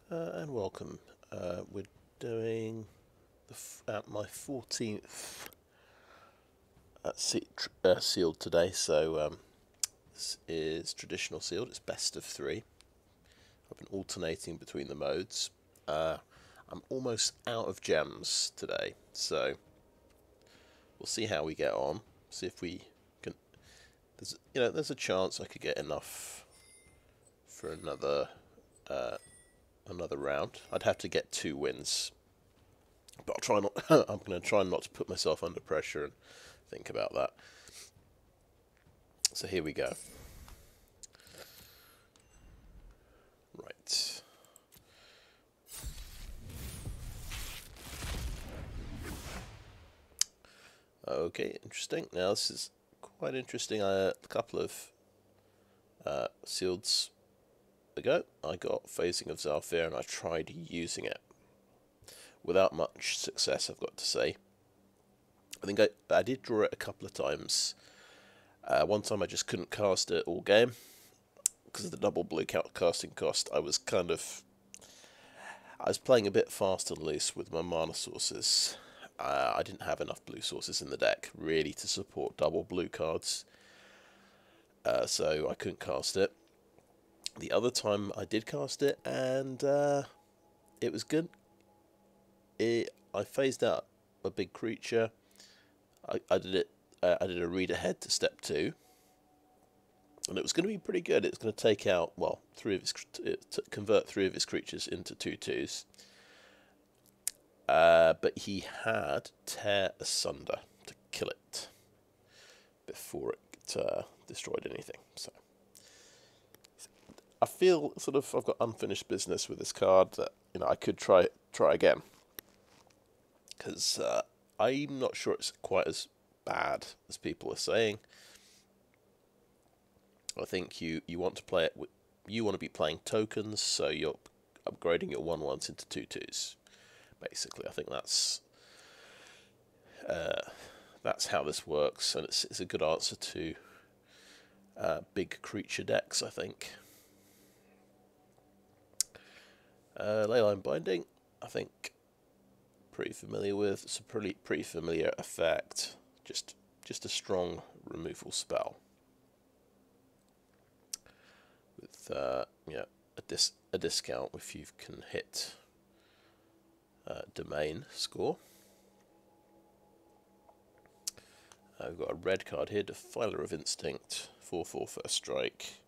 And welcome. We're doing my 14th sealed today, so this is traditional sealed. It's best of 3. I've been alternating between the modes. I'm almost out of gems today, so we'll see how we get on. See if we can. There's a chance I could get enough for another round. I'd have to get 2 wins, but I'll try not. I'm going to try not to put myself under pressure and think about that. So here we go. Right. Okay, interesting. Now this is quite interesting. A couple of sealeds ago, I got Phasing of Zhalfir, and I tried using it without much success, I've got to say. I think I did draw it a couple of times. One time I just couldn't cast it all game because of the double blue casting cost. I was playing a bit fast and loose with my mana sources. I didn't have enough blue sources in the deck really to support double blue cards, so I couldn't cast it. The other time I did cast it, and it was good. I phased out a big creature. I did a read ahead to step 2, and it was going to be pretty good. It's going to take out, well, convert 3 of his creatures into 2/2s. But he had Tear Asunder to kill it before it destroyed anything. So I feel I've got unfinished business with this card that I could try again, because I'm not sure it's quite as bad as people are saying. I think you want to play it. You want to be playing tokens, so you're upgrading your 1/1s into 2/2s. Basically, I think that's how this works, and it's a good answer to big creature decks, I think. Leyline Binding, I think, pretty familiar with. It's a pretty familiar effect. Just a strong removal spell with a discount if you can hit domain score. We've got a red card here, Defiler of Instinct, 4/4 first strike.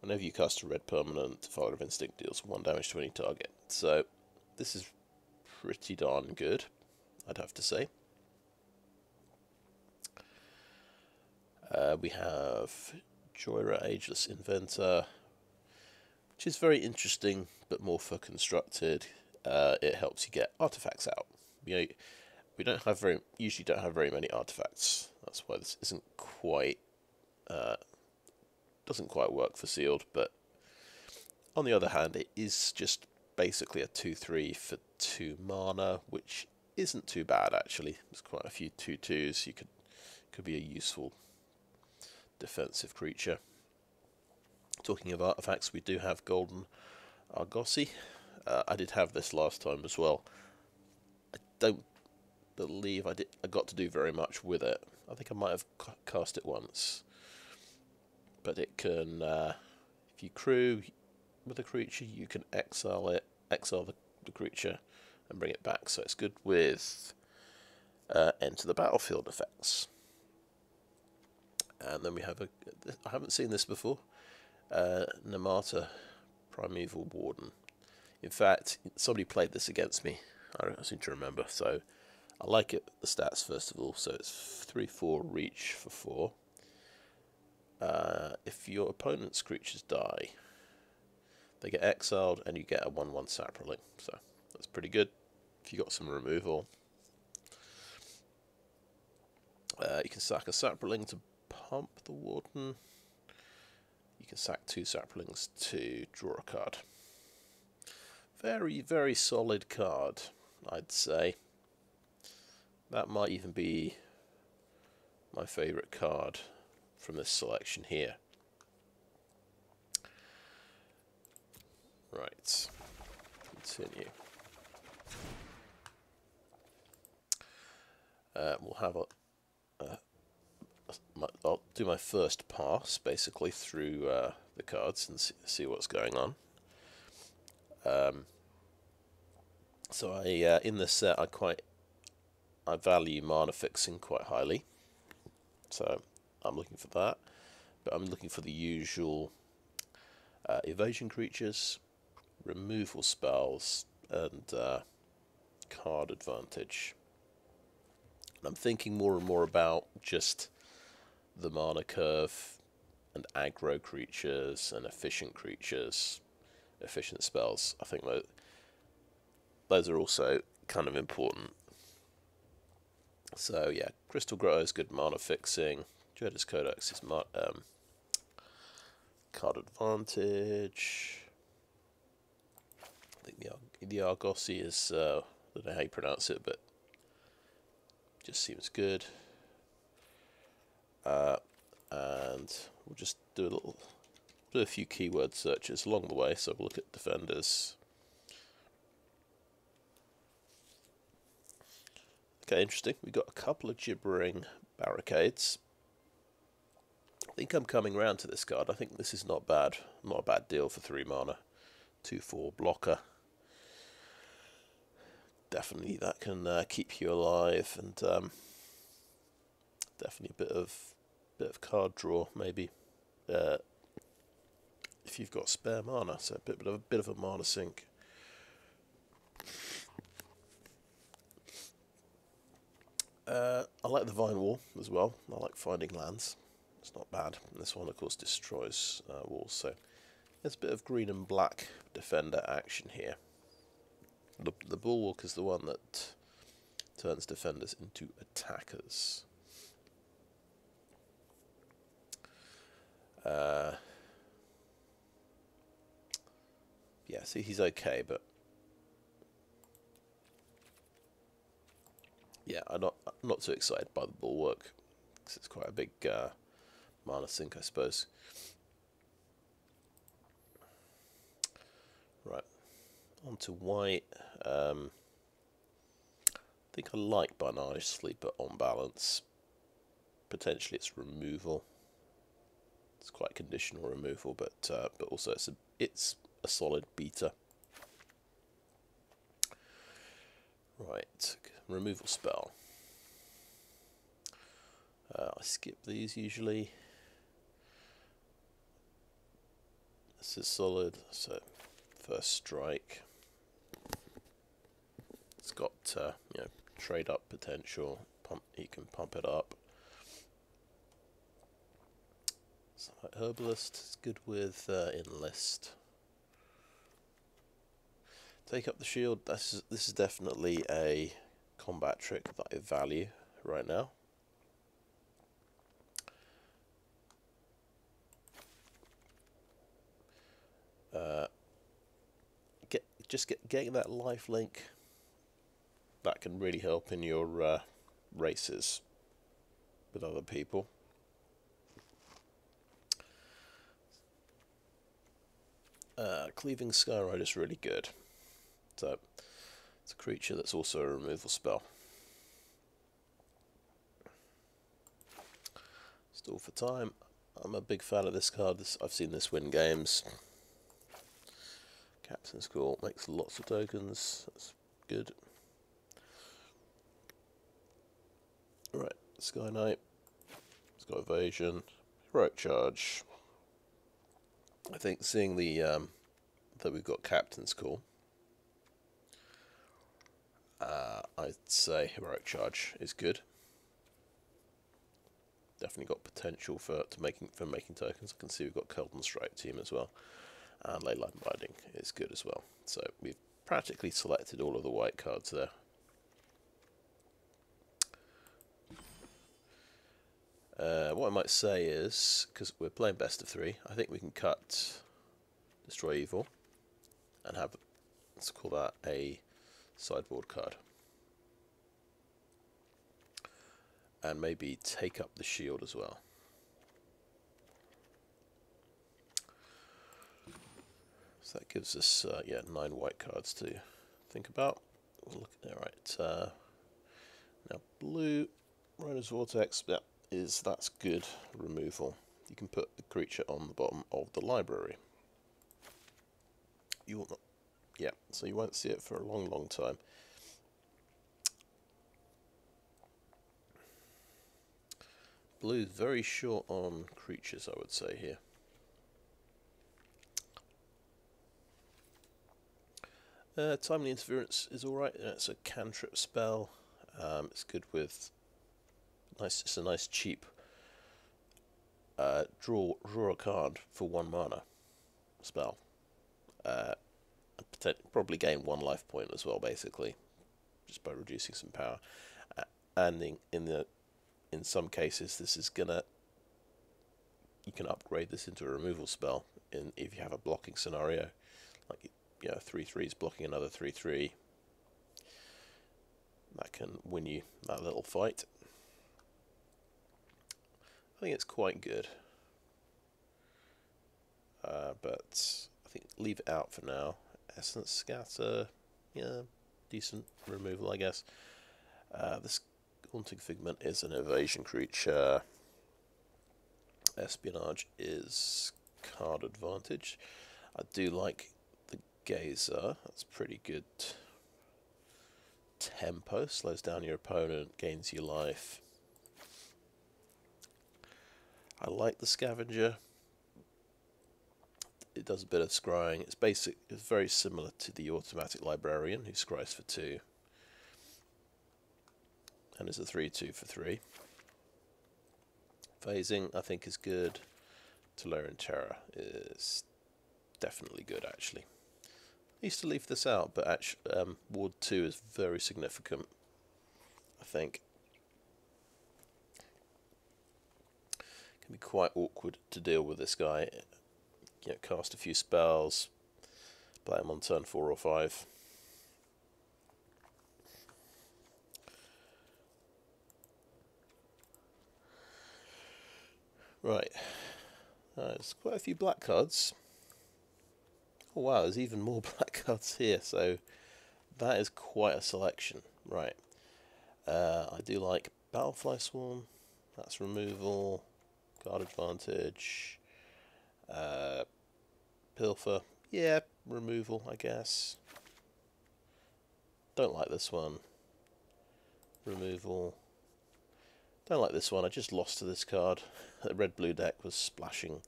Whenever you cast a red permanent, Defiler of Instinct deals 1 damage to any target. So this is pretty darn good, I'd have to say. We have Joyra, Ageless Inventor, which is very interesting, but more for constructed. It helps you get artifacts out. We usually don't have very many artifacts. That's why this isn't quite doesn't quite work for sealed. But on the other hand, it is just basically a 2/3 for 2 mana, which isn't too bad actually. There's quite a few 2/2s. You could be a useful defensive creature. Talking of artifacts, we do have Golden Argosy. I did have this last time as well. I don't believe I got to do very much with it. I think I might have cast it once, but it can, if you crew with a creature, you can exile the creature and bring it back. So it's good with enter the battlefield effects. And then we have I haven't seen this before, Nemata, Primeval Warden. In fact, somebody played this against me, I seem to remember, so I like it. The stats first of all, so it's 3/4 reach for 4. If your opponent's creatures die, they get exiled and you get a 1/1 saproling, so that's pretty good if you got some removal. You can sack a saproling to pump the Warden. You can sack 2 saprolings to draw a card. Very, very solid card, I'd say. That might even be my favourite card from this selection here. Right. continue. We'll have I'll do my first pass basically through the cards and see what's going on. So in this set I value mana fixing quite highly, so I'm looking for that. But I'm looking for the usual evasion creatures, removal spells, and card advantage. And I'm thinking more and more about just the mana curve and aggro creatures and efficient creatures, efficient spells. I think those are also kind of important. So yeah, Crystal Grotto is good mana fixing. Dread's Codex is card advantage. I think the Argosy is, I don't know how you pronounce it, but just seems good. And we'll just do a few keyword searches along the way. So we'll look at defenders. Okay, interesting. We've got a couple of gibbering barricades. I think I'm coming round to this card. I think this is not bad. Not a bad deal for 3 mana. 2/4 blocker. Definitely that can keep you alive, and definitely a bit of card draw maybe if you've got spare mana. So a bit of a mana sink. I like the Vine Wall as well. I like finding lands. It's not bad. And this one, of course, destroys walls. So there's a bit of green and black defender action here. The Bulwark is the one that turns defenders into attackers. Yeah, see, he's okay, but yeah, I'm not too excited by the Bulwark because it's quite a big mana sink, I suppose. Right, on to white. I think I like Binary Sleeper on balance. Potentially it's removal. It's quite conditional removal, but also it's a solid beater. Right, removal spell. I skip these usually. This is solid, so first strike. It's got trade up potential. You can pump it up. Sunlight Herbalist is good with Enlist. Take up the shield. This is definitely a combat trick that I value right now. Getting that life link, that can really help in your races with other people. Cleaving Skyrider is really good. So it's a creature that's also a removal spell. Stall for time. I'm a big fan of this card. I've seen this win games. Captain's Call makes lots of tokens. That's good. Right, Skyknight. It's got evasion. Heroic Charge. I think seeing the that we've got Captain's Call, I'd say Heroic Charge is good. Definitely got potential for making tokens. I can see we've got Golden Strike team as well, and Leyline Binding is good as well. So we've practically selected all of the white cards there. What I might say is, because we're playing best of 3, I think we can cut Destroy Evil and have, let's call that a sideboard card. And maybe take up the shield as well. So that gives us 9 white cards to think about. Look, all right. Now blue Rider's Vortex. That's good removal. You can put the creature on the bottom of the library. You will not. Yeah, so you won't see it for a long, long time. Blue's very short on creatures, I would say here. Timely Interference is alright. It's a cantrip spell. It's good with it's a nice cheap draw a card for 1 mana spell. Probably gain 1 life point as well, basically, just by reducing some power. And in some cases, this is you can upgrade this into a removal spell if you have a blocking scenario, like 3/3s blocking another 3/3. That can win you that little fight. I think it's quite good, but I think leave it out for now. Essence Scatter, yeah, decent removal, I guess. This Haunting Figment is an evasion creature. Espionage is card advantage. I do like the Gazer. That's pretty good tempo. Slows down your opponent, gains you life. I like the Scavenger. It does a bit of scrying. It's very similar to the Automatic Librarian, who scries for 2. And is a 3/2 for 3. Phasing, I think, is good. Tolarian Terror is definitely good, actually. I used to leave this out, but actually, Ward 2 is very significant, I think. It can be quite awkward to deal with this guy. Cast a few spells, play him on turn 4 or 5. Right, there's quite a few black cards. Oh wow, there's even more black cards here, so that is quite a selection. Right, I do like Battlefly Swarm, that's removal, card advantage. Pilfer, yeah, removal, I guess. Don't like this one. Removal. Don't like this one. I just lost to this card. The red-blue deck was splashing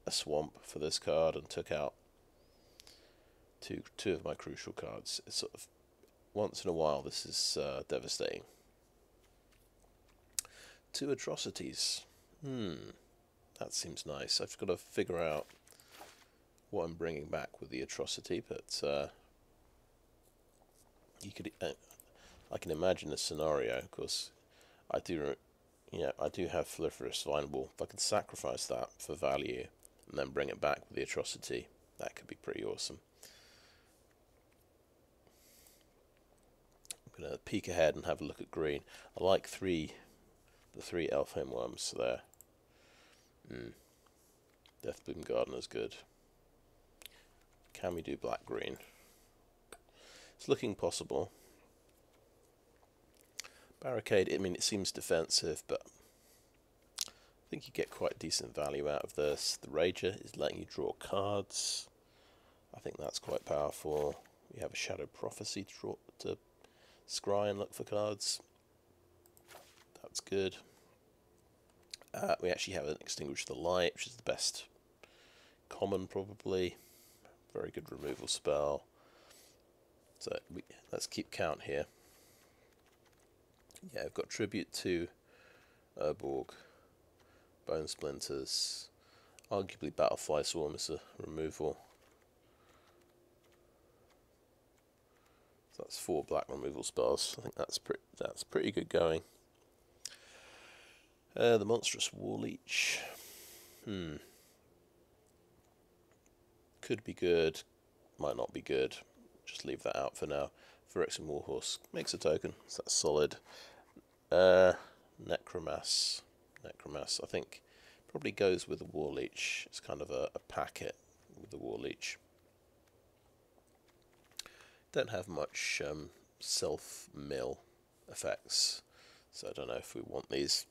a swamp for this card and took out two of my crucial cards. It's sort of once in a while. This is devastating. 2 atrocities. That seems nice. I've got to figure out what I'm bringing back with the atrocity, but I can imagine a scenario. Of course, I do have Floriferous Vinewall. If I can sacrifice that for value and then bring it back with the atrocity, that could be pretty awesome. I'm going to peek ahead and have a look at green. I like the 3 Elfhame Wurms there. Deathbloom Gardener is good. Can we do black-green? It's looking possible. Barricade, I mean, it seems defensive, but I think you get quite decent value out of this. The Rager is letting you draw cards. I think that's quite powerful. We have a Shadow Prophecy to scry and look for cards. That's good. We actually have an Extinguish the Light, which is the best common, probably. Very good removal spell. So let's keep count here. Yeah, I've got Tribute to Urborg, Bone Splinters. Arguably Battlefly Swarm is a removal. So that's 4 black removal spells. I think that's pretty good going. The Monstrous War Leech. Could be good, might not be good. Just leave that out for now. Phyrexian Warhorse makes a token, so that's solid. Necromass, I think, probably goes with the War Leech. It's kind of a packet with the War Leech. don't have much self-mill effects, so I don't know if we want these.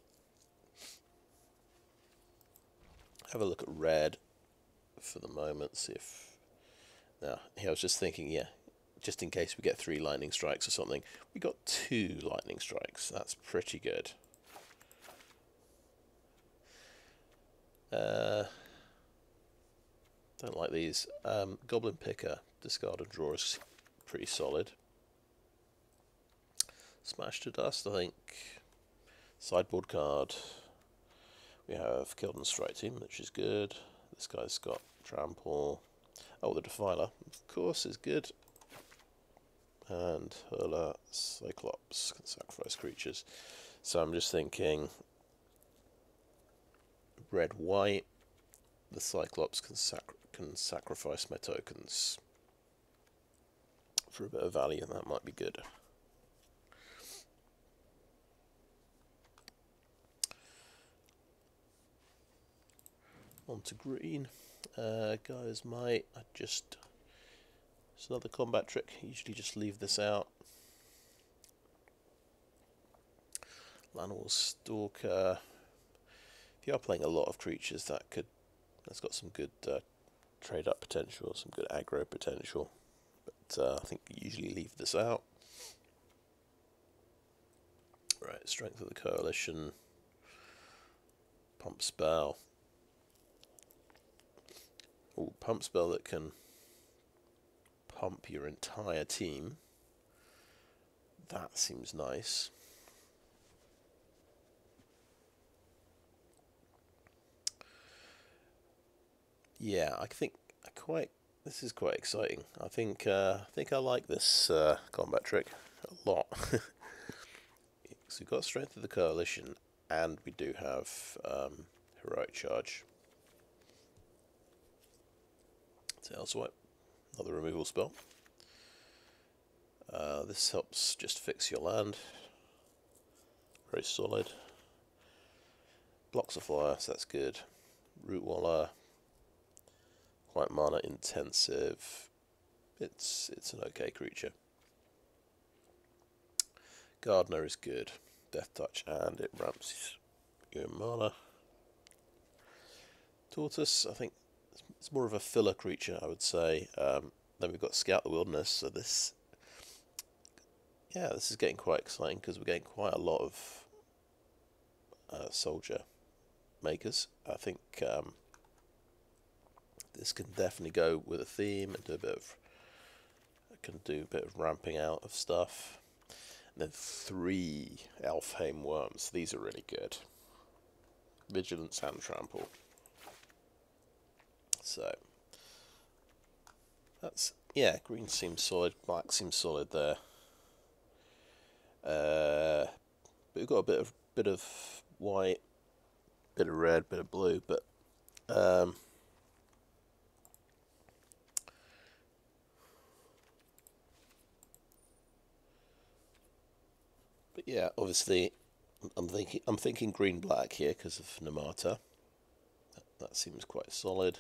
Have a look at red for the moment, see if... Now, here I was just thinking, yeah, just in case we get 3 lightning strikes or something. We got 2 lightning strikes, that's pretty good. Don't like these. Goblin Picker, discard and draw is pretty solid. Smash to Dust, I think. Sideboard card. We have Killed and Strike Team, which is good. This guy's got Trample. Oh, the Defiler, of course, is good. And Hurler, Cyclops, can sacrifice creatures. So I'm just thinking red-white. The Cyclops can sacrifice my tokens for a bit of value, and that might be good. On to green. Guys, it's another combat trick. Usually just leave this out. Llanowar Stalker. If you are playing a lot of creatures, that's got some good trade up potential, some good aggro potential. But I think you usually leave this out. Right, Strength of the Coalition. Pump Spell. Ooh, pump spell that can pump your entire team. That seems nice. Yeah, I think this is quite exciting. I think I like this combat trick a lot. So we've got Strength of the Coalition, and we do have Heroic Charge. Tailswipe, another removal spell. This helps just fix your land. Very solid. Blocks a flyer, so that's good. Rootwalla, quite mana intensive. It's an okay creature. Gardener is good. Death Touch, and it ramps your mana. Tortoise, I think it's more of a filler creature, I would say. Then we've got Scout the Wilderness, so this is getting quite exciting because we're getting quite a lot of soldier makers. I think this can definitely go with a theme and do a bit of ramping out of stuff. And then 3 Elfhame Wurms. These are really good. Vigilance and Trample. So that's, yeah, green seems solid, black seems solid there. But we've got a bit of white, bit of red, bit of blue, but yeah, obviously I'm thinking green black here because of Nemata. That seems quite solid.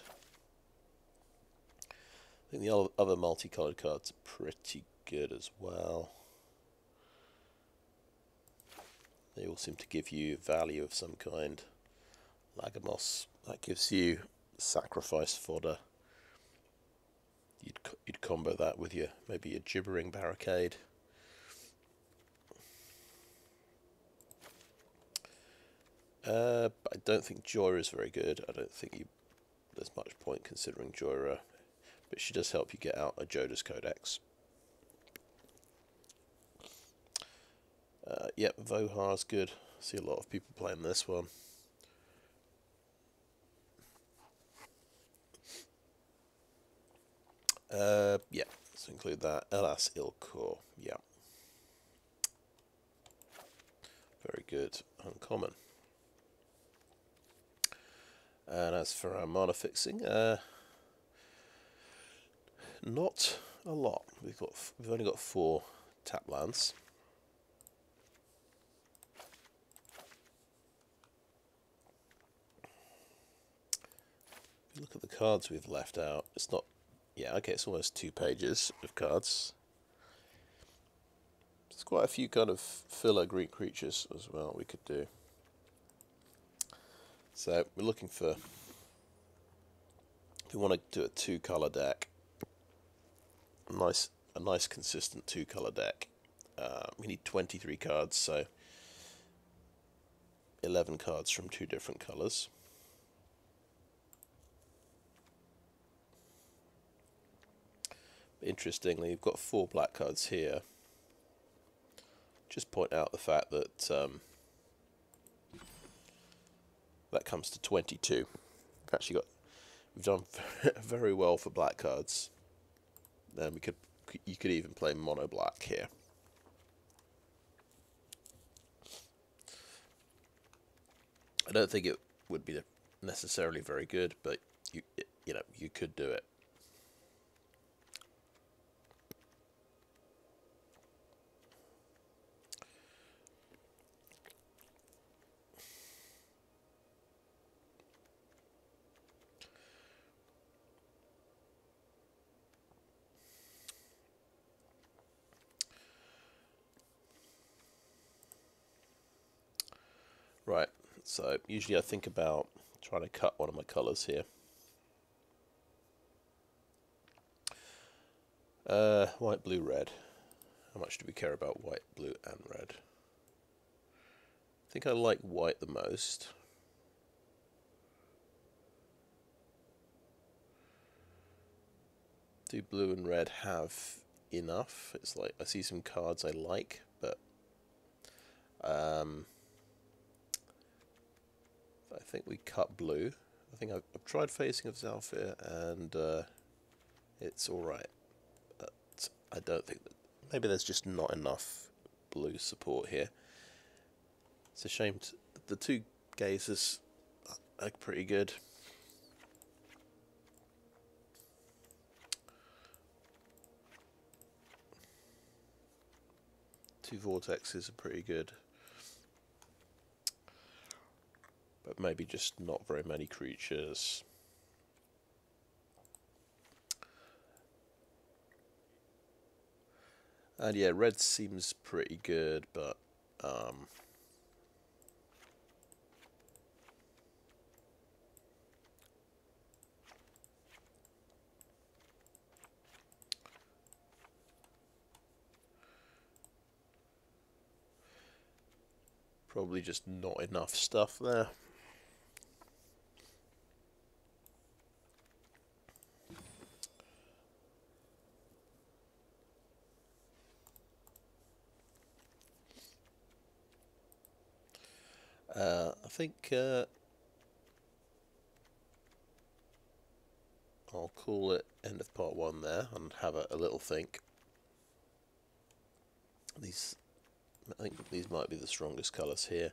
I think the other multicolored cards are pretty good as well. They all seem to give you value of some kind. Lagamos, that gives you sacrifice fodder. You'd combo that with maybe your Gibbering Barricade. But I don't think Joyra is very good. I don't think there's much point considering Joyra, but she does help you get out a Jodas Codex. Yep, Vohar's good. I see a lot of people playing this one. Yeah, let's include that. Elas, il-Kor, yeah. Very good. Uncommon. And as for our mana fixing, not a lot. We've only got 4 tap lands. If you look at the cards we've left out, it's not... Yeah, okay, it's almost 2 pages of cards. There's quite a few kind of filler green creatures as well we could do. So we're looking for, if we want to do a 2-colour deck, a nice consistent 2-colour deck. We need 23 cards, so 11 cards from 2 different colours. Interestingly, we've got 4 black cards here. Just point out the fact that that comes to 22. We've actually we've done very well for black cards. Then you could even play mono black here. I don't think it would be necessarily very good, but you know, you could do it. Right, so usually I think about trying to cut one of my colours here. White, blue, red. How much do we care about white, blue and red? I think I like white the most. Do blue and red have enough? It's like I see some cards I like, but I think we cut blue. I think I've tried Facing of Zhalfir and it's alright. But I don't think that, maybe there's just not enough blue support here. It's a shame. The 2 gazers are pretty good. Two vortexes are pretty good. But maybe just not very many creatures. And yeah, red seems pretty good, but probably just not enough stuff there. I think I'll call it end of part 1 there and have a little think. I think these might be the strongest colours here.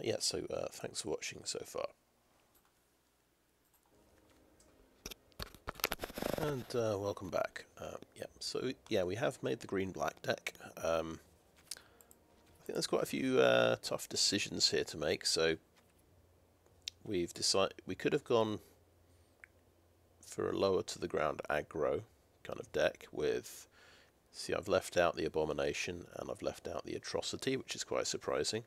Yeah, so thanks for watching so far. And welcome back. Yeah, so yeah, we have made the green-black deck. I think there's quite a few tough decisions here to make. So we've decided we could have gone for a lower to the ground aggro kind of deck with. See, I've left out the Abomination and I've left out the Atrocity, which is quite surprising.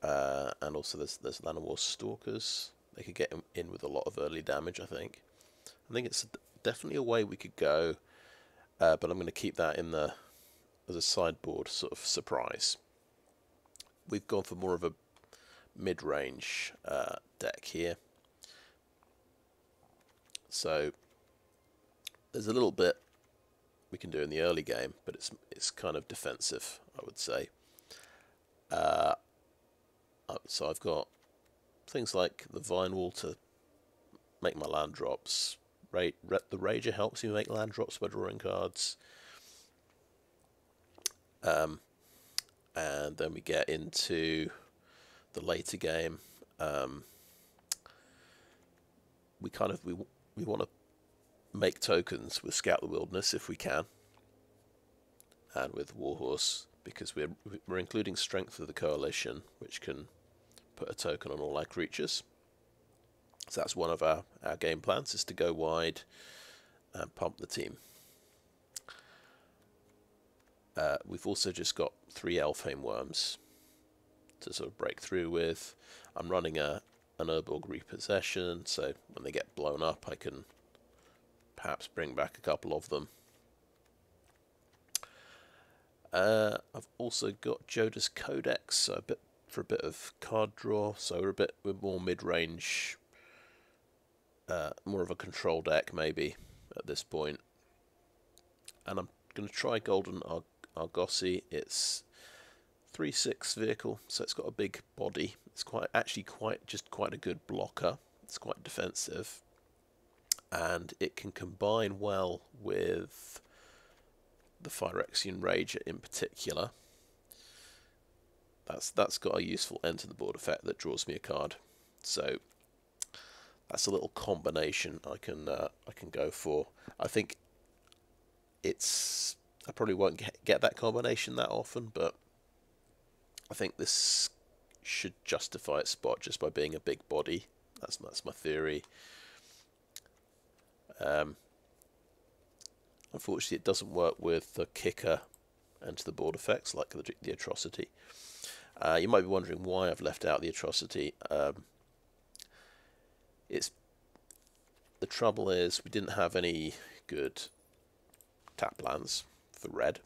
And also there's Llanowar Stalkers. They could get in with a lot of early damage, I think. I think it's definitely a way we could go, but I'm going to keep that in as a sideboard sort of surprise. We've gone for more of a mid-range deck here. So there's a little bit we can do in the early game, but it's kind of defensive, I would say. So I've got things like the Vine Wall to make my land drops. The Rager helps you make land drops by drawing cards. And then we get into the later game. We want to make tokens with Scout the Wilderness if we can, and with Warhorse, because we're including Strength of the Coalition, which can put a token on all our creatures. So that's one of our game plans, is to go wide and pump the team. We've also just got 3 Elfhame Wurms to sort of break through with. I'm running an Urborg Repossession, so when they get blown up I can perhaps bring back a couple of them. I've also got Joda's Codex, so for a bit of card draw, so we're more mid-range, more of a control deck maybe at this point. And I'm going to try Golden Argosy. It's 3/6 vehicle, so it's got a big body. It's quite a good blocker. It's quite defensive, and it can combine well with the Phyrexian Rager in particular. That's got a useful enter the board effect that draws me a card. So that's a little combination I can go for. I think I probably won't get that combination that often, but I think this should justify its spot just by being a big body. That's my theory. Unfortunately, it doesn't work with the kicker enter the board effects like the atrocity. You might be wondering why I've left out the atrocity. The trouble is we didn't have any good tap lands for red.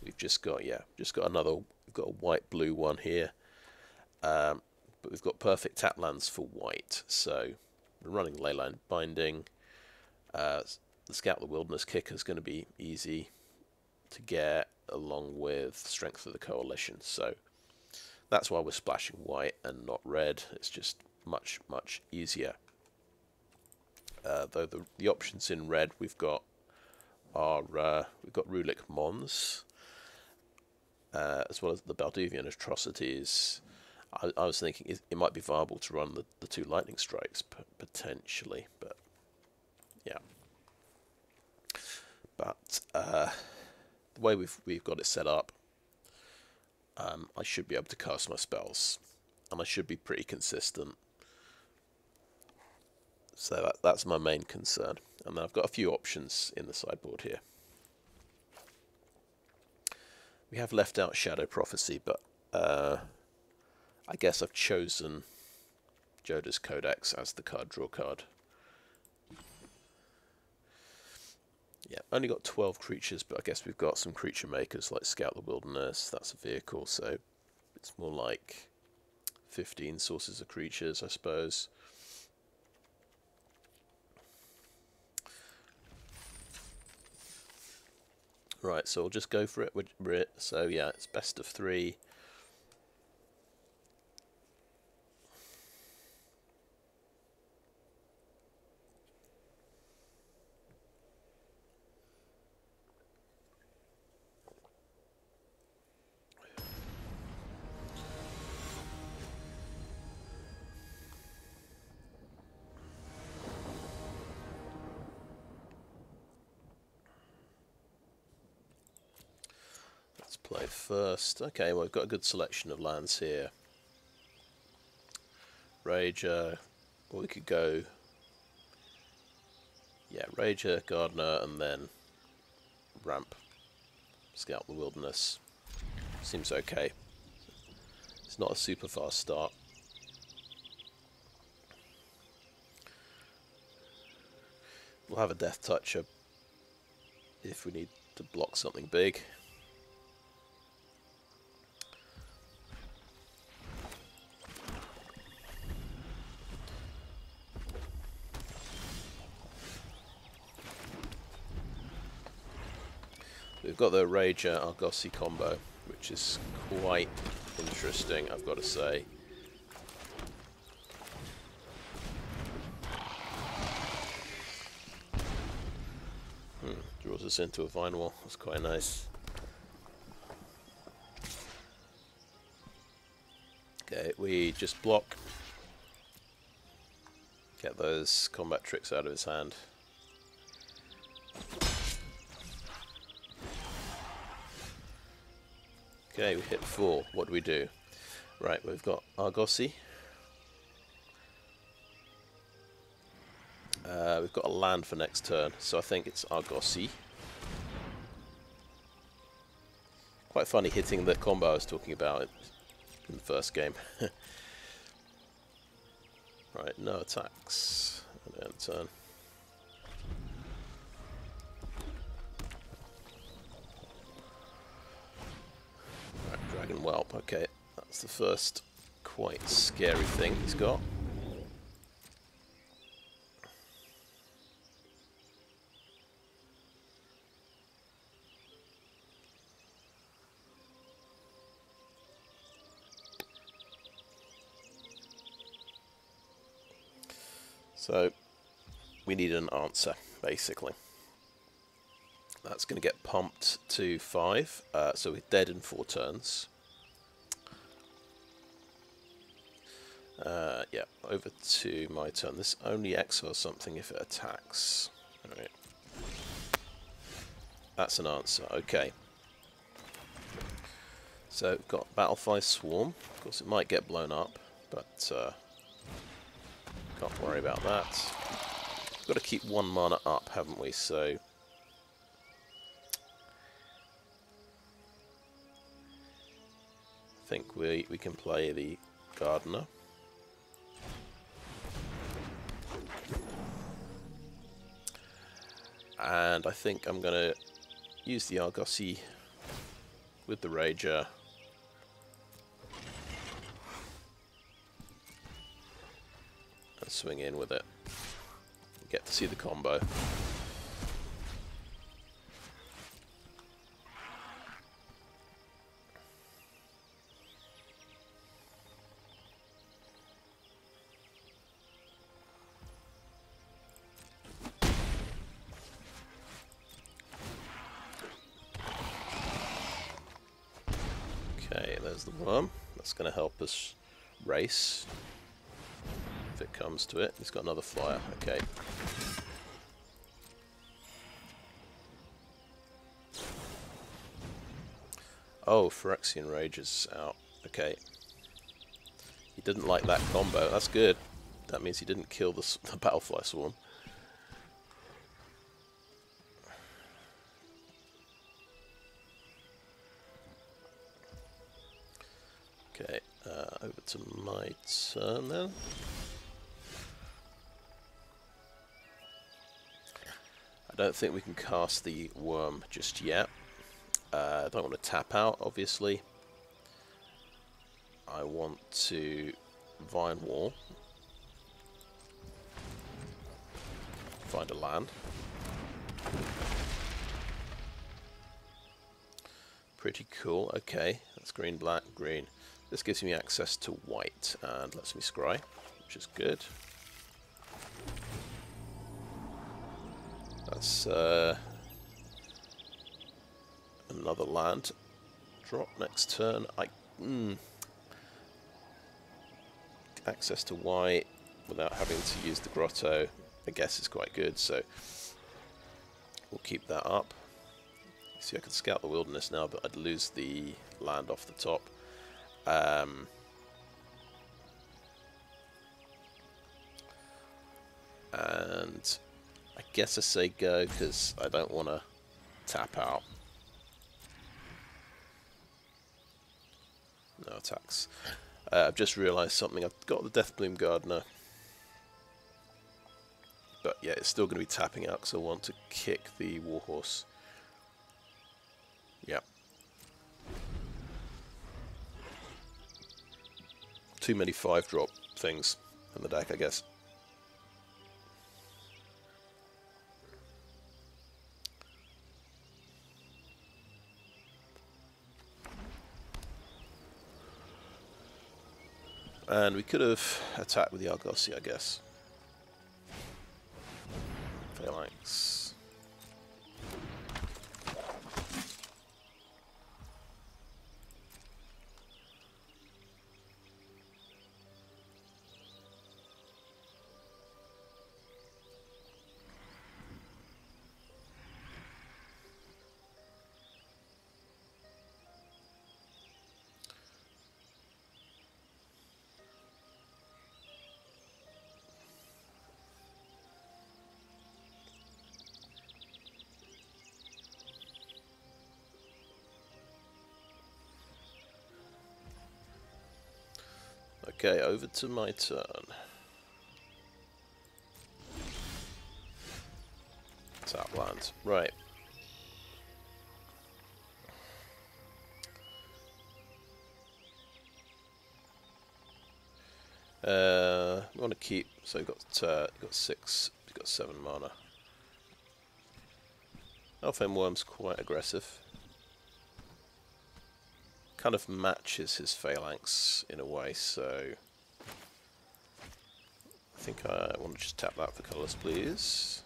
We've just got we've got a white blue one here, but we've got perfect tap lands for white. So we're running Leyline Binding. The Scout the Wilderness kicker is going to be easy to get, along with Strength of the Coalition. So that's why we're splashing white and not red. It's just much easier. Though the options in red we've got Rulik Mons, as well as the Balduvian Atrocities. I was thinking it might be viable to run the 2 Lightning Strikes potentially, but yeah. But the way we've got it set up, I should be able to cast my spells, and I should be pretty consistent. So that's my main concern. And then I've got a few options in the sideboard here. We have left out Shadow Prophecy, but I guess I've chosen Joda's Codex as the card draw card. Yeah, only got 12 creatures, but I guess we've got some creature makers like Scout the Wilderness. That's a vehicle, so it's more like 15 sources of creatures, I suppose. Right, so we'll just go for it. So yeah, it's best of 3. Play first. Okay, well, we've got a good selection of lands here. Rager, or we could go, yeah, Rager, Gardener, and then ramp, Scout the Wilderness. Seems okay. It's not a super fast start. We'll have a Death Toucher if we need to block something big. We've got the Rager Argosy combo, which is quite interesting, I've got to say. Draws us into a vine wall. That's quite nice. Okay, we just block. Get those combat tricks out of his hand. Okay, we hit 4. What do we do? Right, we've got Argosy. We've got a land for next turn, so I think it's Argosy. quite funny hitting the combo I was talking about in the first game. Right, no attacks. End turn. Right, Dragon Whelp. Okay, that's the first quite scary thing he's got. So, we need an answer, basically. That's going to get pumped to 5, so we're dead in 4 turns. Yeah, over to my turn. This only exiles something if it attacks. Alright. That's an answer, okay. So, we've got Battlefly Swarm. Of course, it might get blown up, but can't worry about that. We've got to keep 1 mana up, haven't we? So I think we can play the Gardener. And I think I'm going to use the Argosy with the Rager. And swing in with it. Get to see the combo. Okay, there's the worm. That's going to help us race. If it comes to it. He's got another flyer. Okay. Oh, Phyrexian Rager's out. Okay. He didn't like that combo. That's good. That means he didn't kill the Battlefly Swarm. Okay, over to my turn then. I don't think we can cast the worm just yet. I don't want to tap out, obviously. I want to Vine Wall. Find a land. Pretty cool. Okay, that's green, black, green. This gives me access to white and lets me scry, which is good. That's another land drop next turn. Access to white without having to use the grotto, I guess, is quite good, so we'll keep that up. See, I could scout the wilderness now, but I'd lose the land off the top. And I guess I say go because I don't want to tap out. No attacks. I've just realised something. I've got the Deathbloom Gardener. But yeah, it's still going to be tapping out because I want to kick the Warhorse. Yep. Too many 5-drop things in the deck, I guess. And we could have attacked with the Argosy, I guess. Phalanx. Okay, over to my turn. Tap land. Right. We want to keep. So you've got 6. You've got 7 mana. Elfhame Wurm's quite aggressive. Kind of matches his Phalanx in a way, so I think I want to just tap that for colours, please.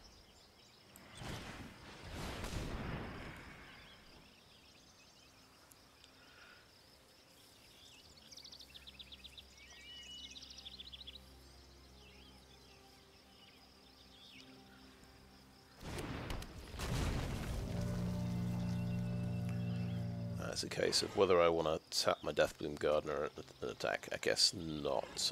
It's a case of whether I want to tap my Deathbloom Gardener and attack. I guess not.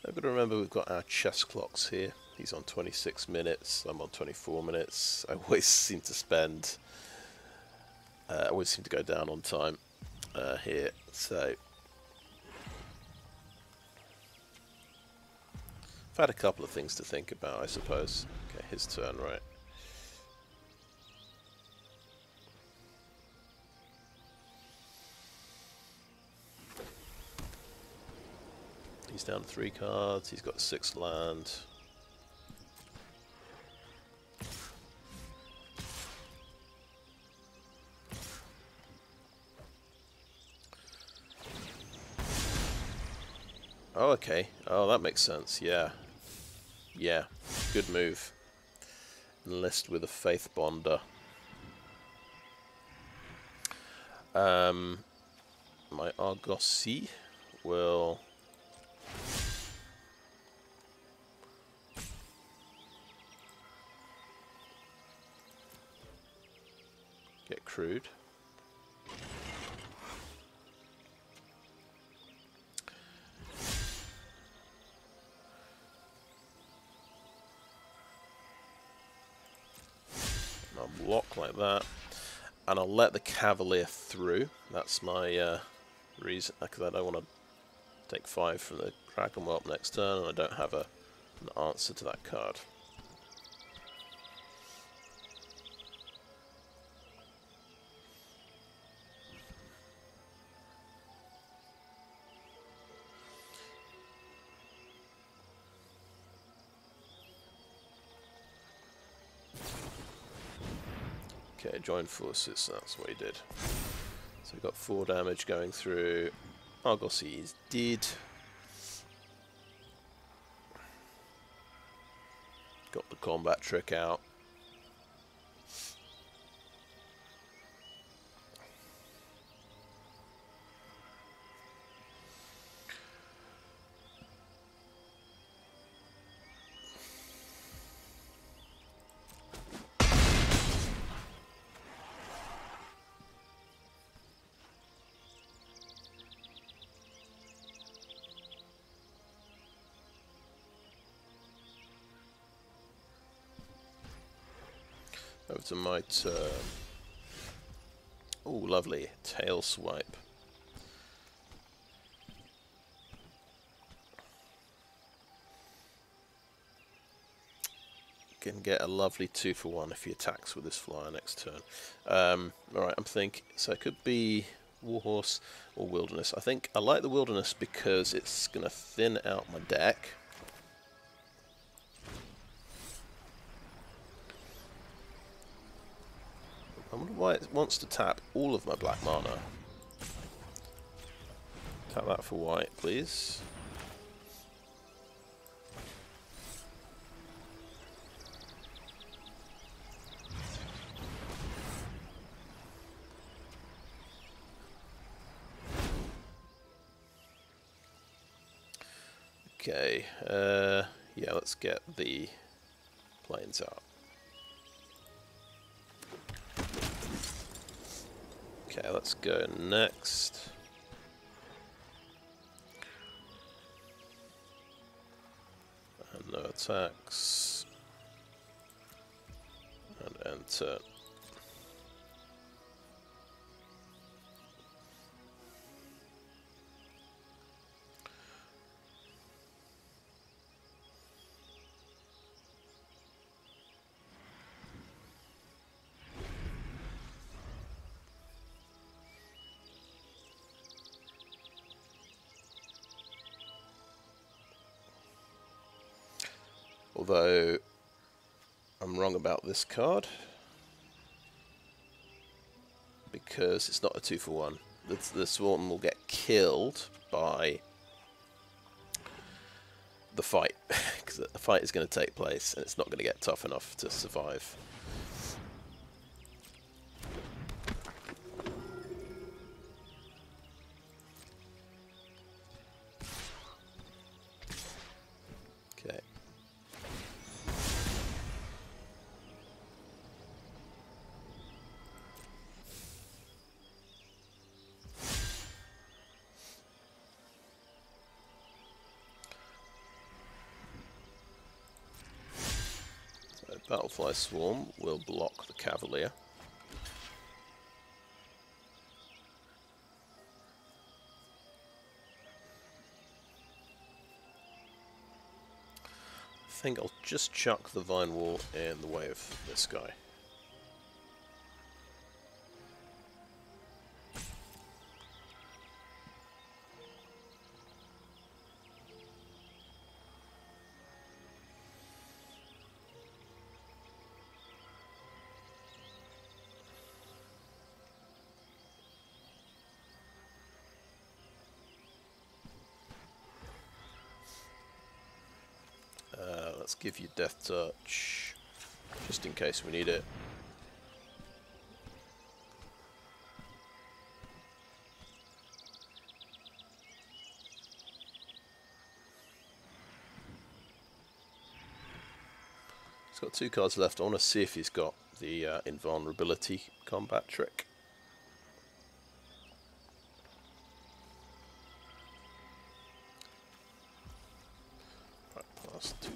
I've got to remember we've got our chess clocks here. He's on 26 minutes, I'm on 24 minutes. I always seem to spend... I always seem to go down on time here, so... I've had a couple of things to think about, I suppose. Okay, his turn, right. He's down 3 cards, he's got 6 land. Oh, okay. Oh, that makes sense, yeah. Yeah, good move. Enlist with a Faith Bonder. My Argosy will... get crude. And I'll block like that. And I'll let the Cavalier through. That's my reason, because I don't want to take 5 from the Kraken Whelp next turn, and I don't have an answer to that card. Okay, join forces, that's what he did. So we got 4 damage going through. Argosy is dead. Got the combat trick out. Over to my turn. Oh, lovely. Tail swipe. Can get a lovely 2-for-1 if he attacks with this flyer next turn. Alright, I'm thinking, so it could be Warhorse or Wilderness. I think I like the Wilderness because it's going to thin out my deck. I wonder why it wants to tap all of my black mana. tap that for white, please. Okay, yeah, let's get the planes out. Okay, let's go next. And no attacks. And enter. Although I'm wrong about this card because it's not a 2-for-1. The Swarm will get killed by the fight because the fight is going to take place and it's not going to get tough enough to survive. Okay. Battlefly Swarm will block the Cavalier. I think I'll just chuck the Vine Wall in the way of this guy. Let's give you Death Touch, just in case we need it. He's got 2 cards left. I want to see if he's got the Invulnerability combat trick. Right, plus 2.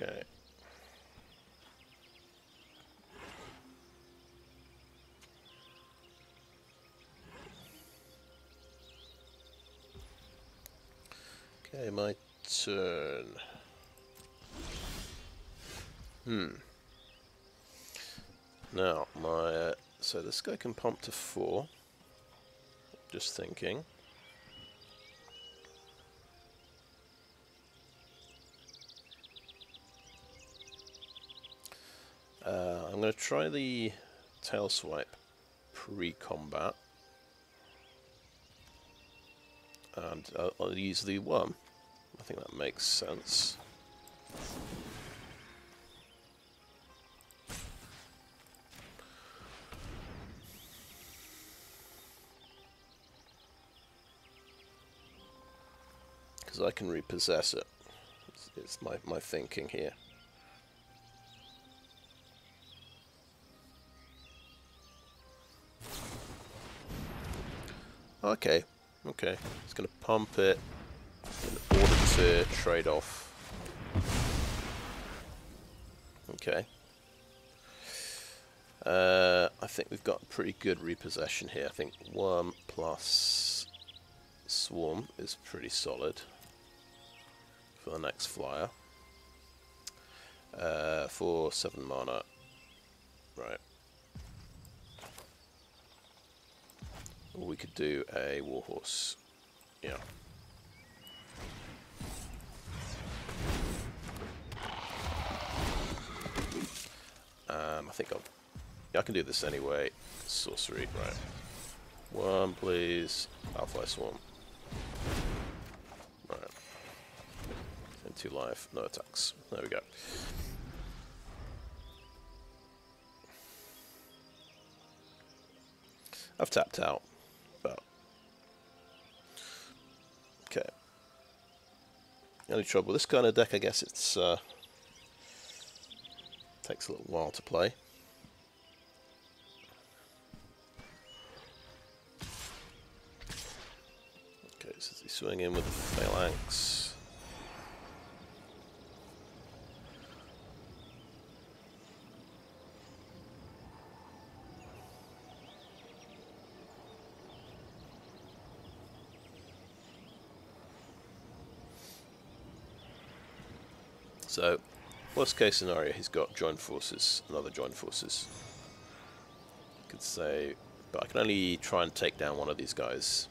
Okay. Okay, my turn. Now, my so this guy can pump to 4. Just thinking. I'm going to try the Tail Swipe pre-combat, and I'll use the Worm. I think that makes sense. Because I can repossess it. It's my thinking here. Okay, okay. It's going to pump it in order to trade off. Okay. I think we've got a pretty good repossession here. I think Worm plus Swarm is pretty solid for the next flyer. For 7 mana. Right. Or we could do a Warhorse. Yeah. I think I can do this anyway. Sorcery, right. Worm, please. Battlefly Swarm. Right. And 2 life, no attacks. There we go. I've tapped out, but okay. Only trouble with this kind of deck, I guess it's takes a little while to play. Okay, so he's swinging in with the Phalanx. So, worst case scenario, he's got joined forces, another joined forces. I could say, but I can only try and take down one of these guys.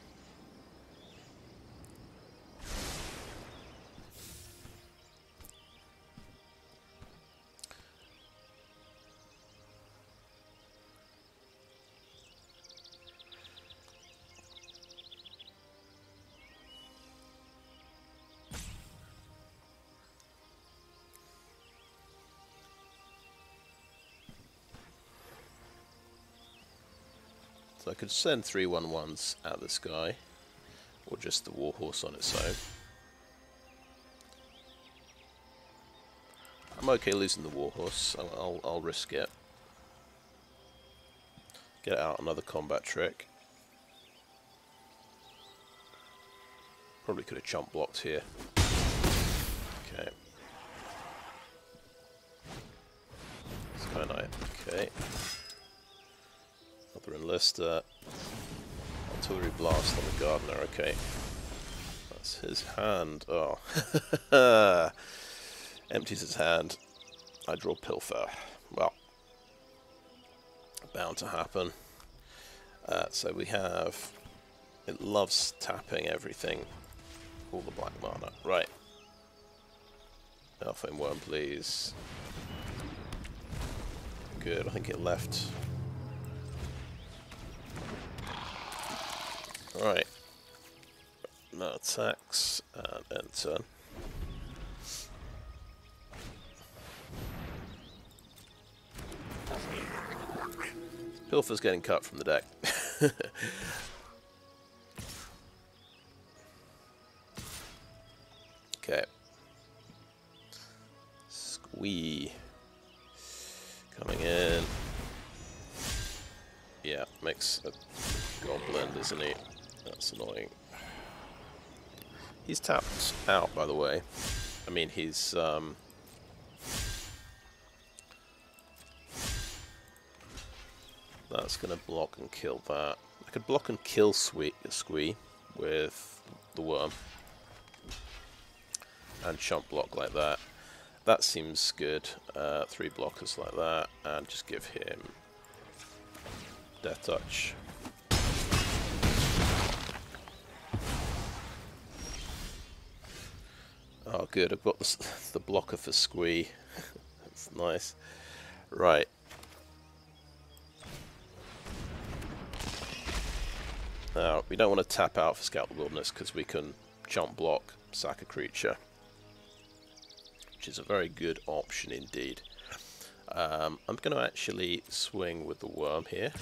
So I could send 3/1/1s at this guy, or just the Warhorse on its own. I'm okay losing the Warhorse, I'll risk it. Get out another combat trick. Probably could have chump blocked here. Okay. Skyknight, okay. Another Enlister. Artillery Blast on the Gardener, okay. That's his hand. Oh. Empties his hand. I draw Pilfer. Well, bound to happen. So we have... It loves tapping everything. All the black mana. Right. Elfhame Wurm, please. Good, I think it left... Right, no attacks, and end turn. Pilfer's getting cut from the deck. Okay. Squee. Coming in. Yeah, makes a goblin, doesn't he? That's annoying. He's tapped out, by the way. I mean, he's that's going to block and kill that. I could block and kill Squee with the Worm. And chump block like that. That seems good. 3 blockers like that. And just give him Death Touch. Oh good, I've got the blocker for Squee. That's nice. Right. Now, we don't want to tap out for Scout the Wilderness because we can chump block, sack a creature. Which is a very good option indeed. I'm going to actually swing with the Worm here.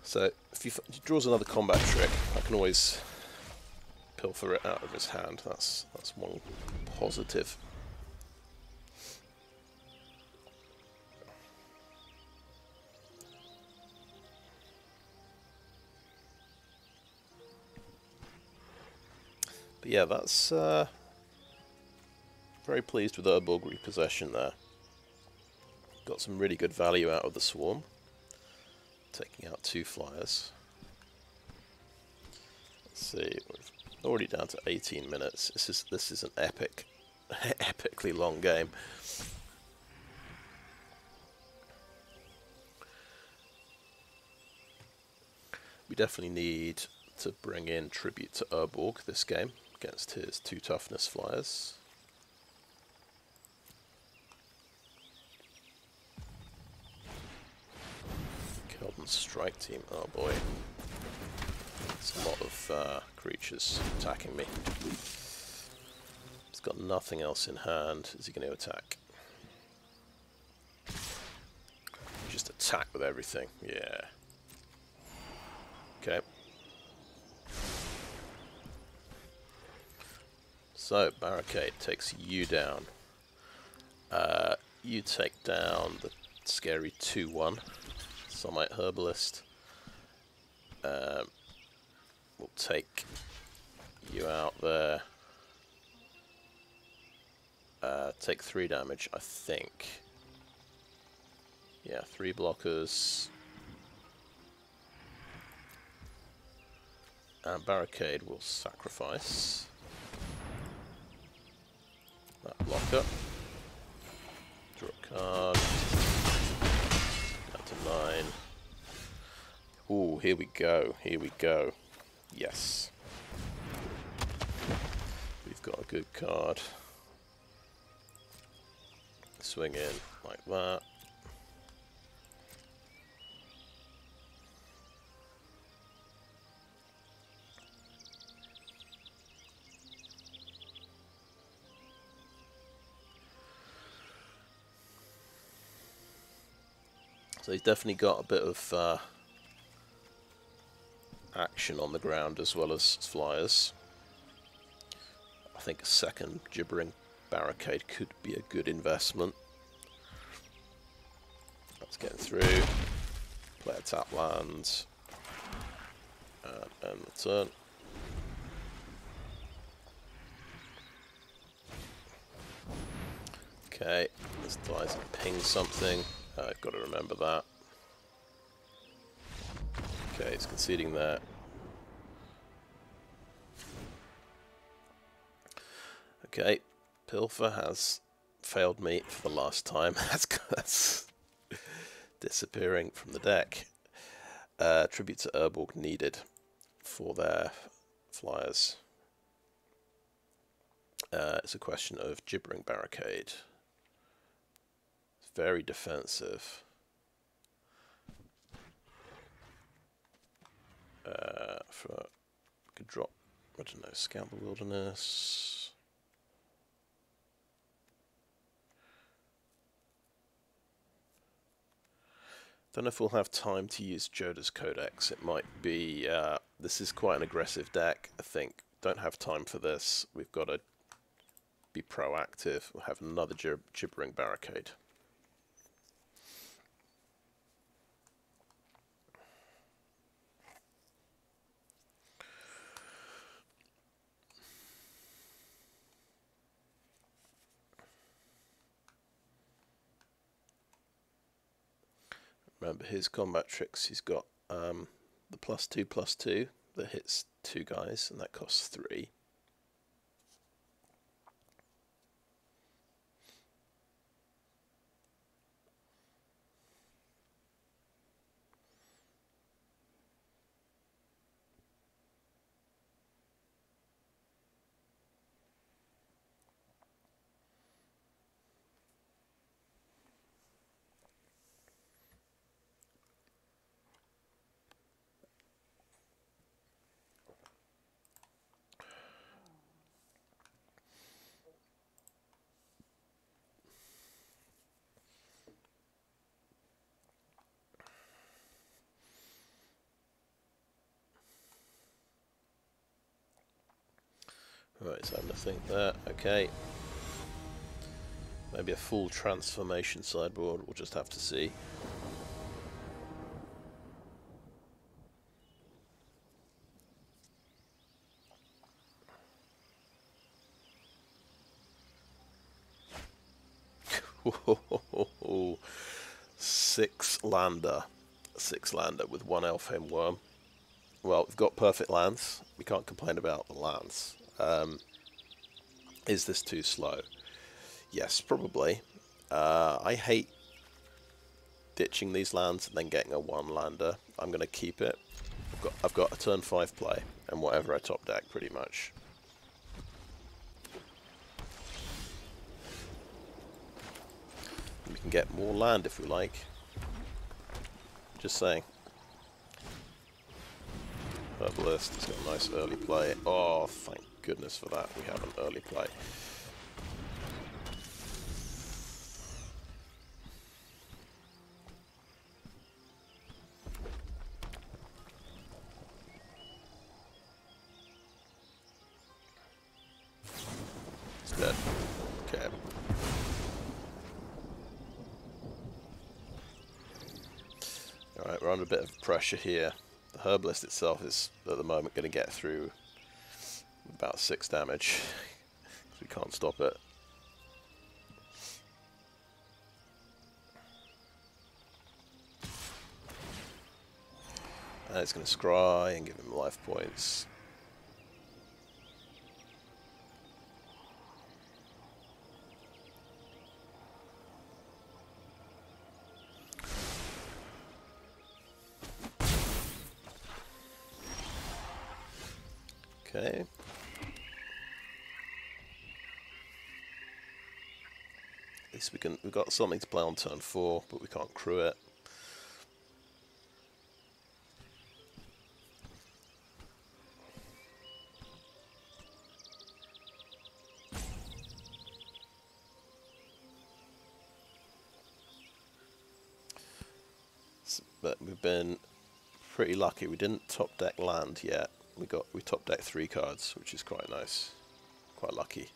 So, if he draws another combat trick, I can always pilfer it out of his hand. That's one positive. But yeah, that's very pleased with Urborg Repossession there. Got some really good value out of the Swarm. Taking out 2 flyers. Let's see, we're already down to 18 minutes. This is an epic, epically long game. We definitely need to bring in Tribute to Urborg this game against his 2 toughness flyers. Golden Strike Team, oh boy. It's a lot of creatures attacking me. He's got nothing else in hand. Is he going to attack? Just attack with everything, yeah. Okay. So, Barricade takes you down. You take down the scary 2-1. Sunlight Herbalist. We'll take you out there. Take 3 damage, I think. Yeah, 3 blockers. And Barricade will sacrifice that blocker. Draw a card. Down to 9. Ooh, here we go. Here we go. Yes. We've got a good card. Swing in like that. So he's definitely got a bit of action on the ground as well as flyers. I think a second Gibbering Barricade could be a good investment. Let's get through. Play a tap land. And end the turn. Okay, this dies and ping something. I've got to remember that. Okay, it's conceding there. Okay, Pilfer has failed me for the last time. That's disappearing from the deck. Tribute to Urborg needed for their flyers. It's a question of Gibbering Barricade. It's very defensive. Could drop, I don't know, Scout the Wilderness. Don't know if we'll have time to use Joda's Codex. It might be, this is quite an aggressive deck, I think. Don't have time for this. We've got to be proactive. We'll have another Gibbering Barricade. Remember his combat tricks, he's got the +2/+2 that hits 2 guys, and that costs 3. Right, so nothing there. Okay. Maybe a full transformation sideboard, we'll just have to see. Six lander with 1 Elfhame Wurm. Well, we've got perfect lands. We can't complain about the lands. Is this too slow? Yes, probably. I hate ditching these lands and then getting a 1 lander. I'm going to keep it I've got a turn 5 play and whatever I top deck pretty much. We can get more land if we like. Just saying. Herbalist has got a nice early play. Oh, thank goodness for that. We have an early play. It's dead. Okay. Alright, we're under a bit of pressure here. The Herbalist itself is, at the moment, going to get through about 6 damage. We can't stop it. And it's going to scry and give him life points. Okay. At least we've got something to play on turn 4, but we can't crew it. But we've been pretty lucky. We didn't top deck land yet. We top decked 3 cards, which is quite nice. Quite lucky.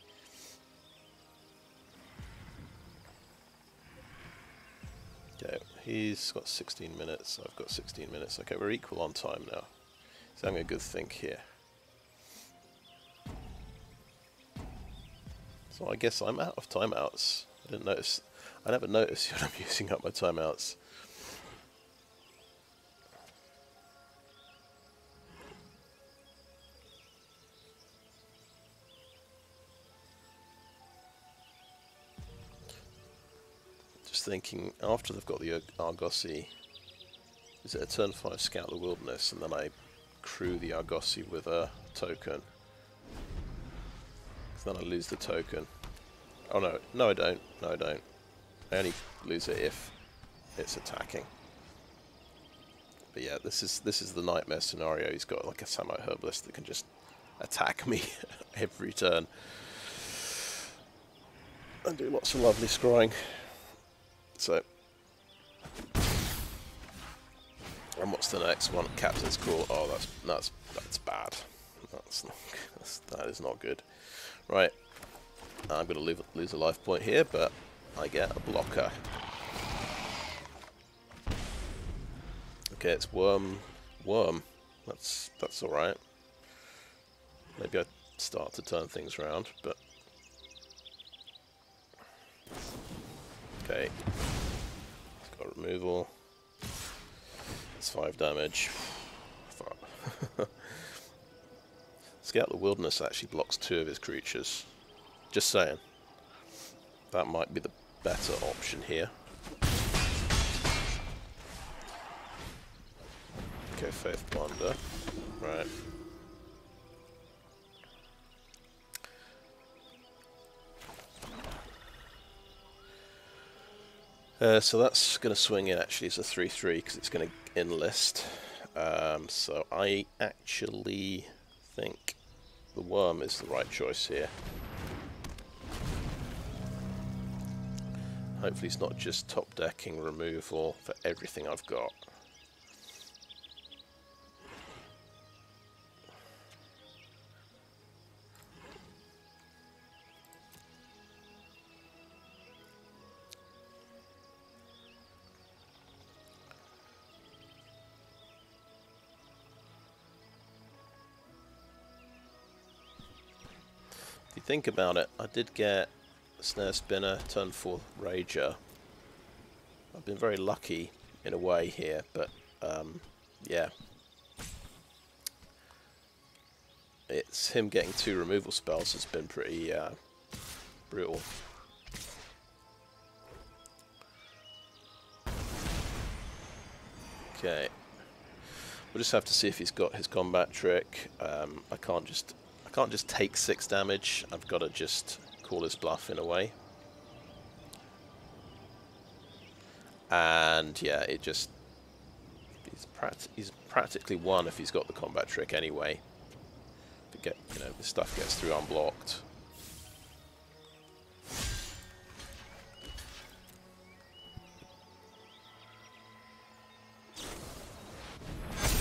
Okay, he's got 16 minutes. I've got 16 minutes. Okay, we're equal on time now. So having a good think here. So I guess I'm out of timeouts. I didn't notice. I never notice when I'm using up my timeouts. Thinking after they've got the Argosy, is it a turn 5 scout the wilderness and then I crew the Argosy with a token? Because then I lose the token. Oh no, no I don't. No I don't. I only lose it if it's attacking. But yeah, this is the nightmare scenario. He's got like a Samurai Herbalist that can just attack me every turn and do lots of lovely scrying. So, and what's the next one? Captain's Call. Oh, that's bad. That is not good. Right, I'm going to lose a life point here, but I get a blocker. Okay, it's Wurm. That's all right. Maybe I start to turn things around, but okay. It's got removal. It's 5 damage. Scout the Wilderness actually blocks 2 of his creatures. Just saying. That might be the better option here. Okay, Faith Blunder. Right. So that's going to swing in actually as a 3/3 because it's going to enlist. So I actually think the Worm is the right choice here. Hopefully it's not just top decking removal for everything I've got. If you think about it, I did get Snarespinner, turn 4 Rager. I've been very lucky in a way here, but yeah. It's him getting 2 removal spells has been pretty brutal. Okay. We'll just have to see if he's got his combat trick. I can't just take 6 damage. I've got to just call his bluff in a way. And yeah, it just he's practically won if he's got the combat trick anyway. But the stuff gets through unblocked.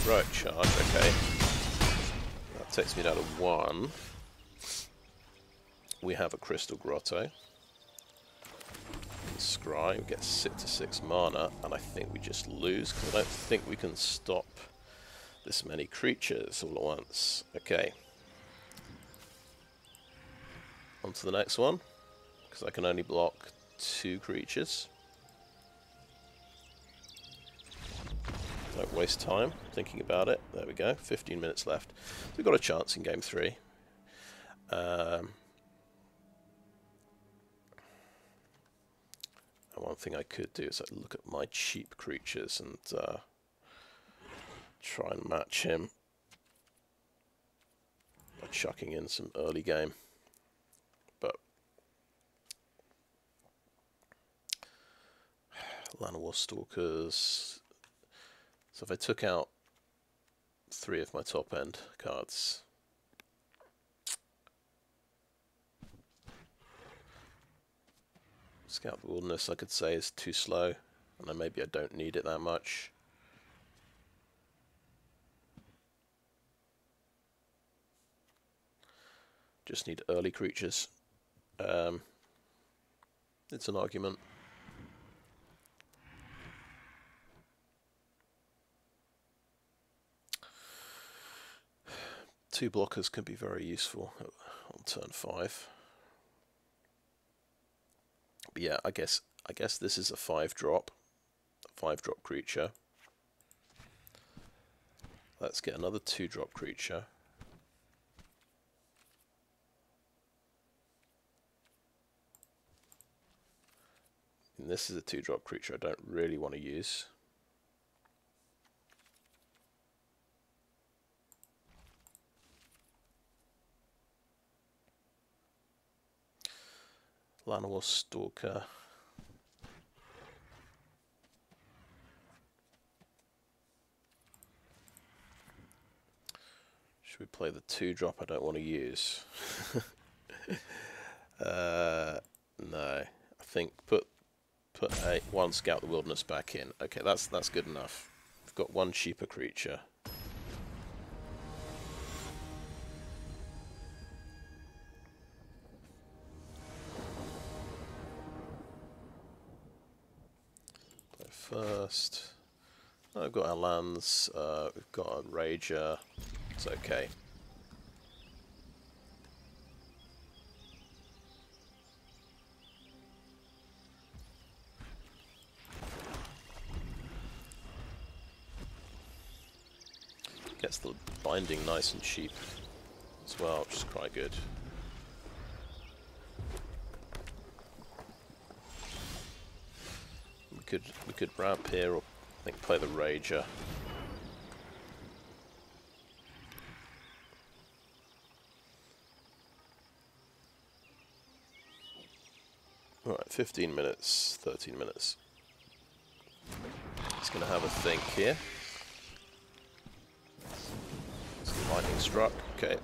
Right, charge, okay. That takes me down to 1. We have a Crystal Grotto. Scry, we get 6 mana, and I think we just lose, because I don't think we can stop this many creatures all at once. Okay. On to the next one, because I can only block 2 creatures. Don't waste time thinking about it. There we go, 15 minutes left. We've got a chance in game 3. One thing I could do is look at my cheap creatures and try and match him by chucking in some early game. But Llanowar Stalkers. So if I took out 3 of my top end cards, Scout the Wilderness, I could say, is too slow, and then maybe I don't need it that much. Just need early creatures. It's an argument. Two blockers can be very useful on turn 5. But yeah, I guess this is a 5-drop creature. Let's get another 2-drop creature. And this is a 2-drop creature I don't really want to use. Llanowar Stalker. Should we play the 2-drop I don't want to use? No. I think put one Scout the Wilderness back in. Okay, that's good enough. We've got 1 cheaper creature. First, we've got our lands, we've got a Rager, it's okay. Gets the binding nice and cheap as well, which is quite good. We could ramp here, or I think play the Rager. Alright, 15 minutes, 13 minutes. He's going to have a think here. Lightning struck, okay.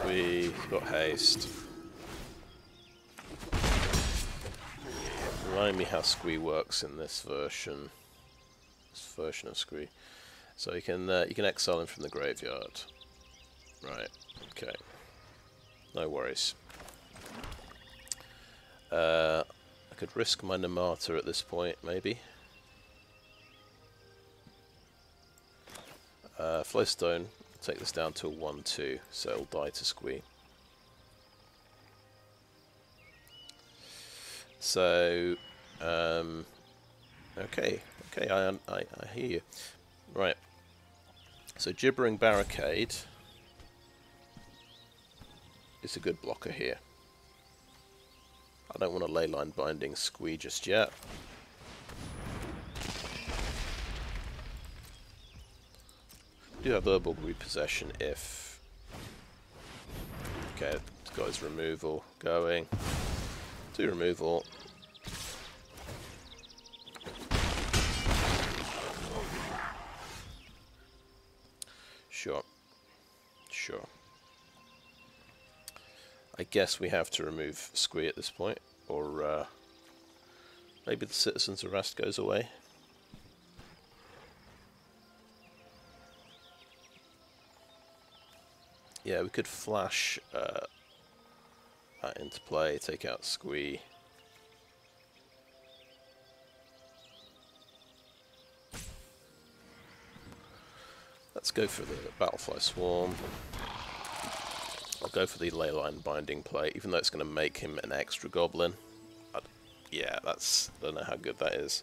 We've got haste. Remind me how Squee works in this version. This version of Squee. So you can exile him from the graveyard. Right. Okay. No worries. I could risk my Nemata at this point, maybe. Flowstone. Take this down to a 1/2, so it'll die to Squee. So, okay, I hear you. Right. So Gibbering Barricade is a good blocker here. I don't want a Leyline Binding squee just yet. I do have Urborg Repossession if... Okay, it's got his removal going. Do removal. Sure. Sure. I guess we have to remove Squee at this point, or maybe the Citizen's Arrest goes away. Yeah, we could flash that into play, take out Squee. Let's go for the Battlefly Swarm. I'll go for the Leyline Binding play, even though it's going to make him an extra goblin. Yeah, I don't know how good that is.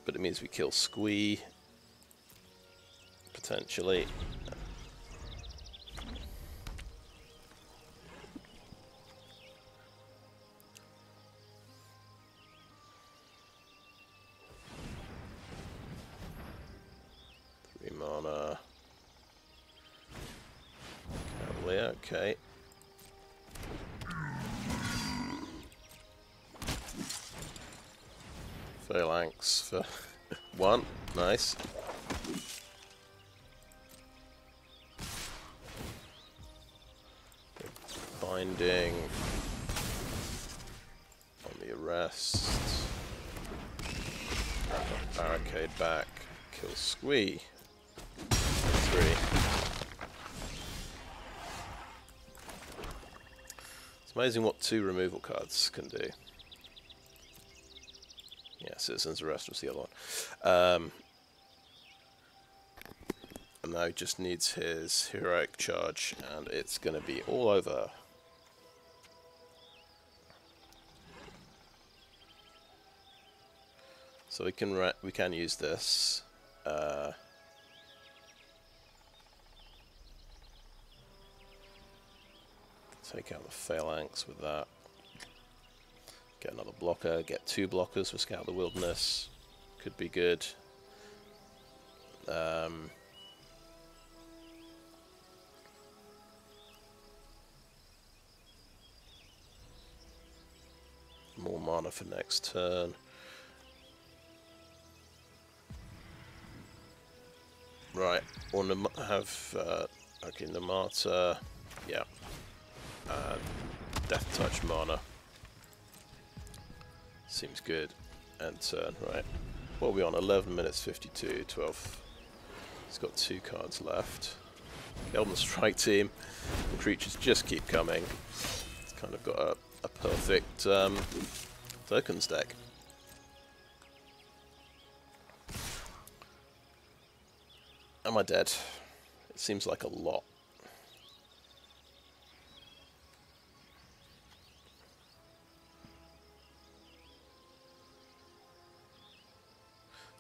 But it means we kill Squee, potentially. Mana. Cavalier, okay. Phalanx for 1, nice. Binding on the arrest. Barricade back, kill Squee. 3. It's amazing what 2 removal cards can do. Yeah, Citizen's Arrest was the other one. And now he just needs his Heroic Charge, and it's going to be all over. So we can use this. Take out the Phalanx with that. Get another blocker. Get 2 blockers for Scout the Wilderness. Could be good. More mana for next turn. Right. Or have okay, Nemata. Yeah. Death Touch mana. Seems good. End turn, right. What are we on? 11 minutes 52, 12. He's got 2 cards left. Elden Strike Team. The creatures just keep coming. It's kind of got a perfect tokens deck. Am I dead? It seems like a lot.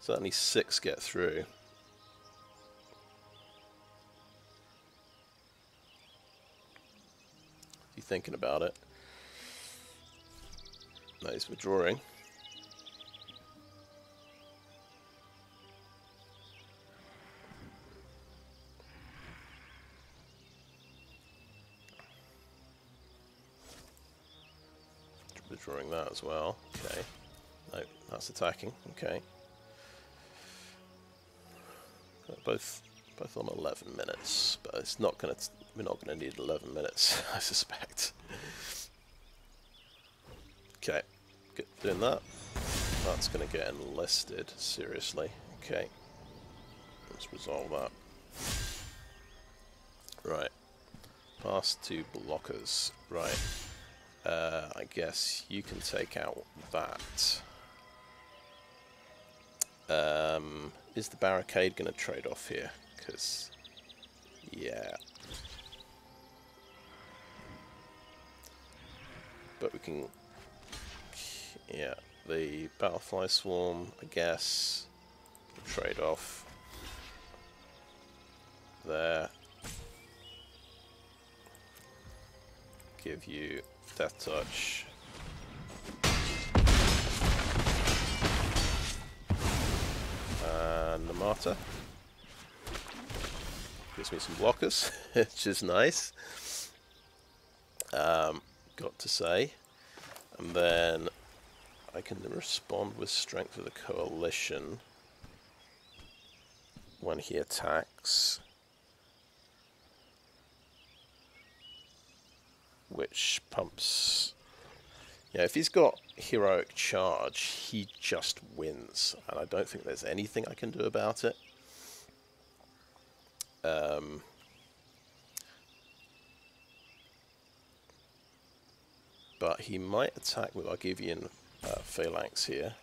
Certainly 6 get through. You thinking about it? No, he's withdrawing. Withdrawing that as well. Okay. No, that's attacking. Okay. Both on 11 minutes, but it's not gonna. We're not gonna need 11 minutes, I suspect. Okay, good. Doing that. That's gonna get enlisted. Seriously. Okay. Let's resolve that. Right. Past 2 blockers. Right. I guess you can take out that. Is the barricade going to trade off here? Because, yeah. But we can, yeah, the Battlefly Swarm, I guess, trade off there. Give you Death Touch, Nemata. Gives me some blockers, which is nice. Got to say. And then I can respond with Strength of the Coalition when he attacks, which pumps. Yeah, if he's got Heroic Charge, he just wins, and I don't think there's anything I can do about it. But he might attack with Argivian Phalanx here.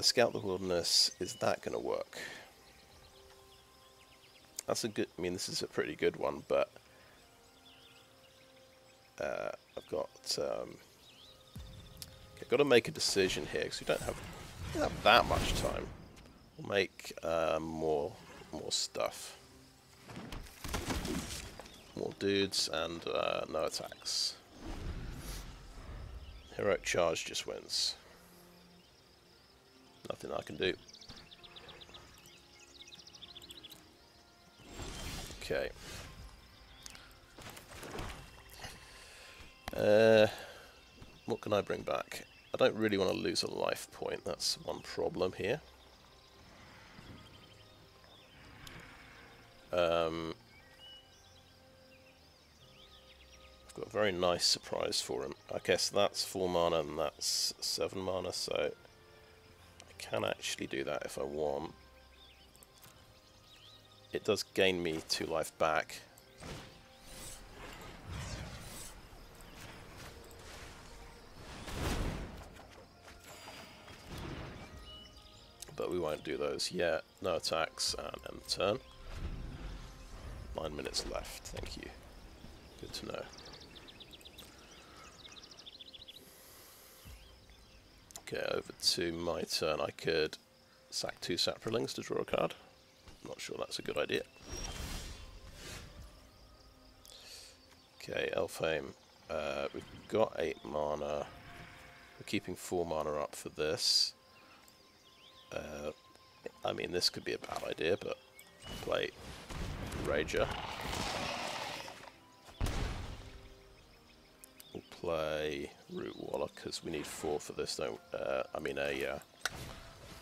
Scout the Wilderness, is that going to work? That's a good, I mean, this is a pretty good one, but I've got to make a decision here because we don't have that much time. We'll make more stuff. More dudes and no attacks. Heroic Charge just wins. Nothing I can do. Okay. What can I bring back? I don't really want to lose a life point. That's one problem here. I've got a very nice surprise for him. I guess that's 4 mana and that's 7 mana, so I can actually do that if I want. It does gain me 2 life back. But we won't do those yet. No attacks and end turn. 9 minutes left, thank you. Good to know. Okay, over to my turn. I could sack 2 saprolings to draw a card. Not sure that's a good idea. Okay, Elfhame. We've got 8 mana. We're keeping 4 mana up for this. I mean, this could be a bad idea, but play Rager. We'll play Rootwalla because we need 4 for this, don't I mean a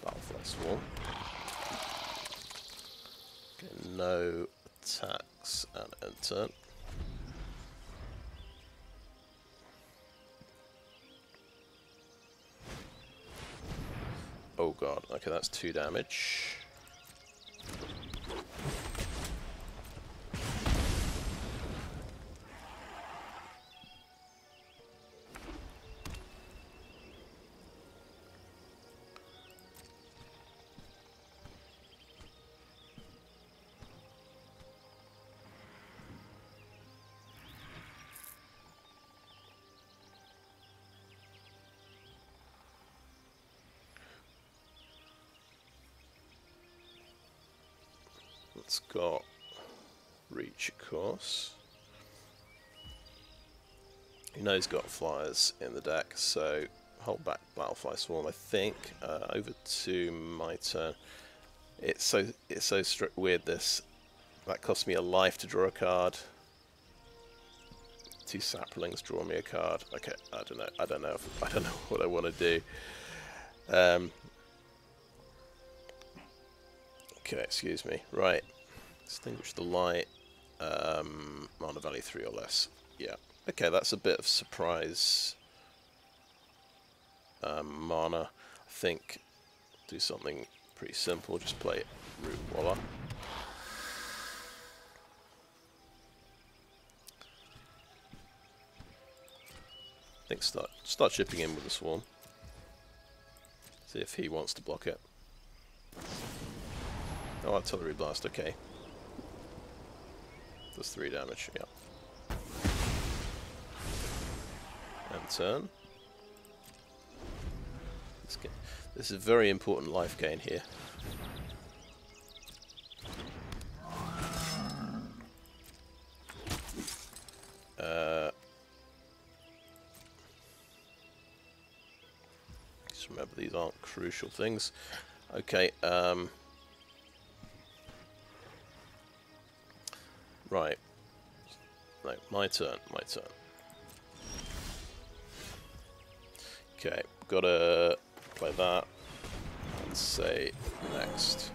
Battlefly Swarm. Okay, no attacks and end turn. Oh god, okay, that's 2 damage. It's got reach, of course. You know he's got flyers in the deck, so hold back Battlefly Swarm, I think. Over to my turn. It's so weird. This that cost me a life to draw a card. 2 saplings draw me a card. Okay, I don't know. I don't know what I want to do. Okay, excuse me. Right. Extinguish the Light. Mana value 3 or less. Yeah. Okay, that's a bit of surprise mana. I think do something pretty simple. Just play Rootwalla. I think start chipping in with the Swarm. See if he wants to block it. Oh, Artillery Blast, okay. Does 3 damage, yeah. And turn. This is a very important life gain here. Just Remember, these aren't crucial things. Okay, right. No, my turn, my turn. Okay, gotta play that and say next.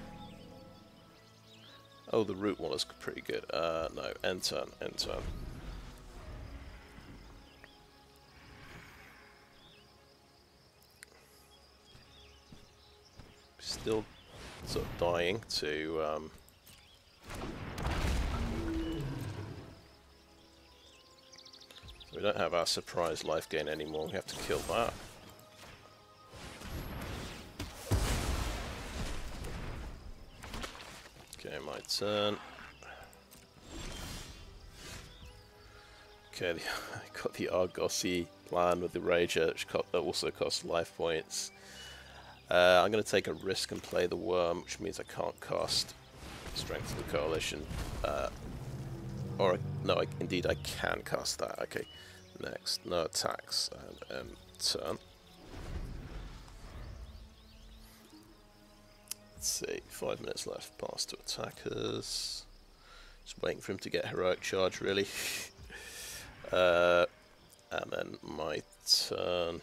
Oh, the Rootwalla's pretty good. No, end turn, end turn. Still sort of dying to so we don't have our surprise life gain anymore. We have to kill that. Okay, my turn. Okay, I got the Argosy plan with the Rager, which also costs life points. I'm going to take a risk and play the Worm, which means I can't cast Strength of the Coalition. No, indeed I can cast that. Okay, next, no attacks, and turn. Let's see, 5 minutes left, pass to attackers. Just waiting for him to get Heroic Charge, really. And then my turn.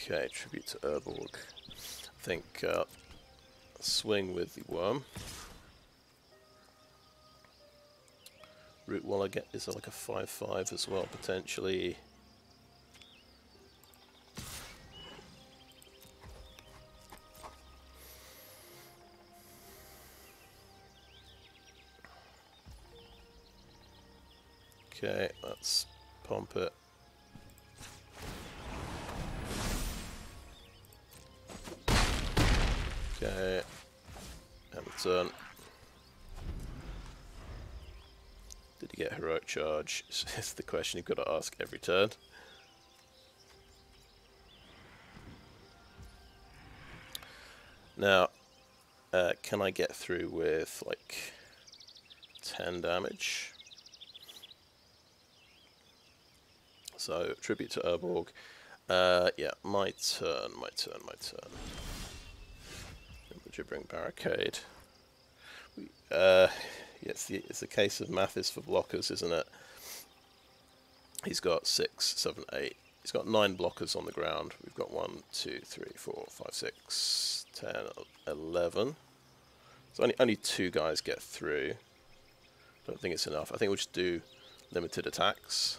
Okay, tribute to Urborg. I think swing with the Worm. Rootwalla is like a 5/5 as well, potentially. Okay, let's pump it. Okay, and turn. Did he get Heroic Charge? It's the question you've got to ask every turn. Now, can I get through with like 10 damage? So, tribute to Urborg. Yeah, my turn, my turn, my turn. The Gibbering Barricade. It's a case of math is for blockers, isn't it? He's got 6, 7, 8. He's got 9 blockers on the ground. We've got 1, 2, 3, 4, 5, 6, 10, 11. So only 2 guys get through. Don't think it's enough. I think we'll just do limited attacks.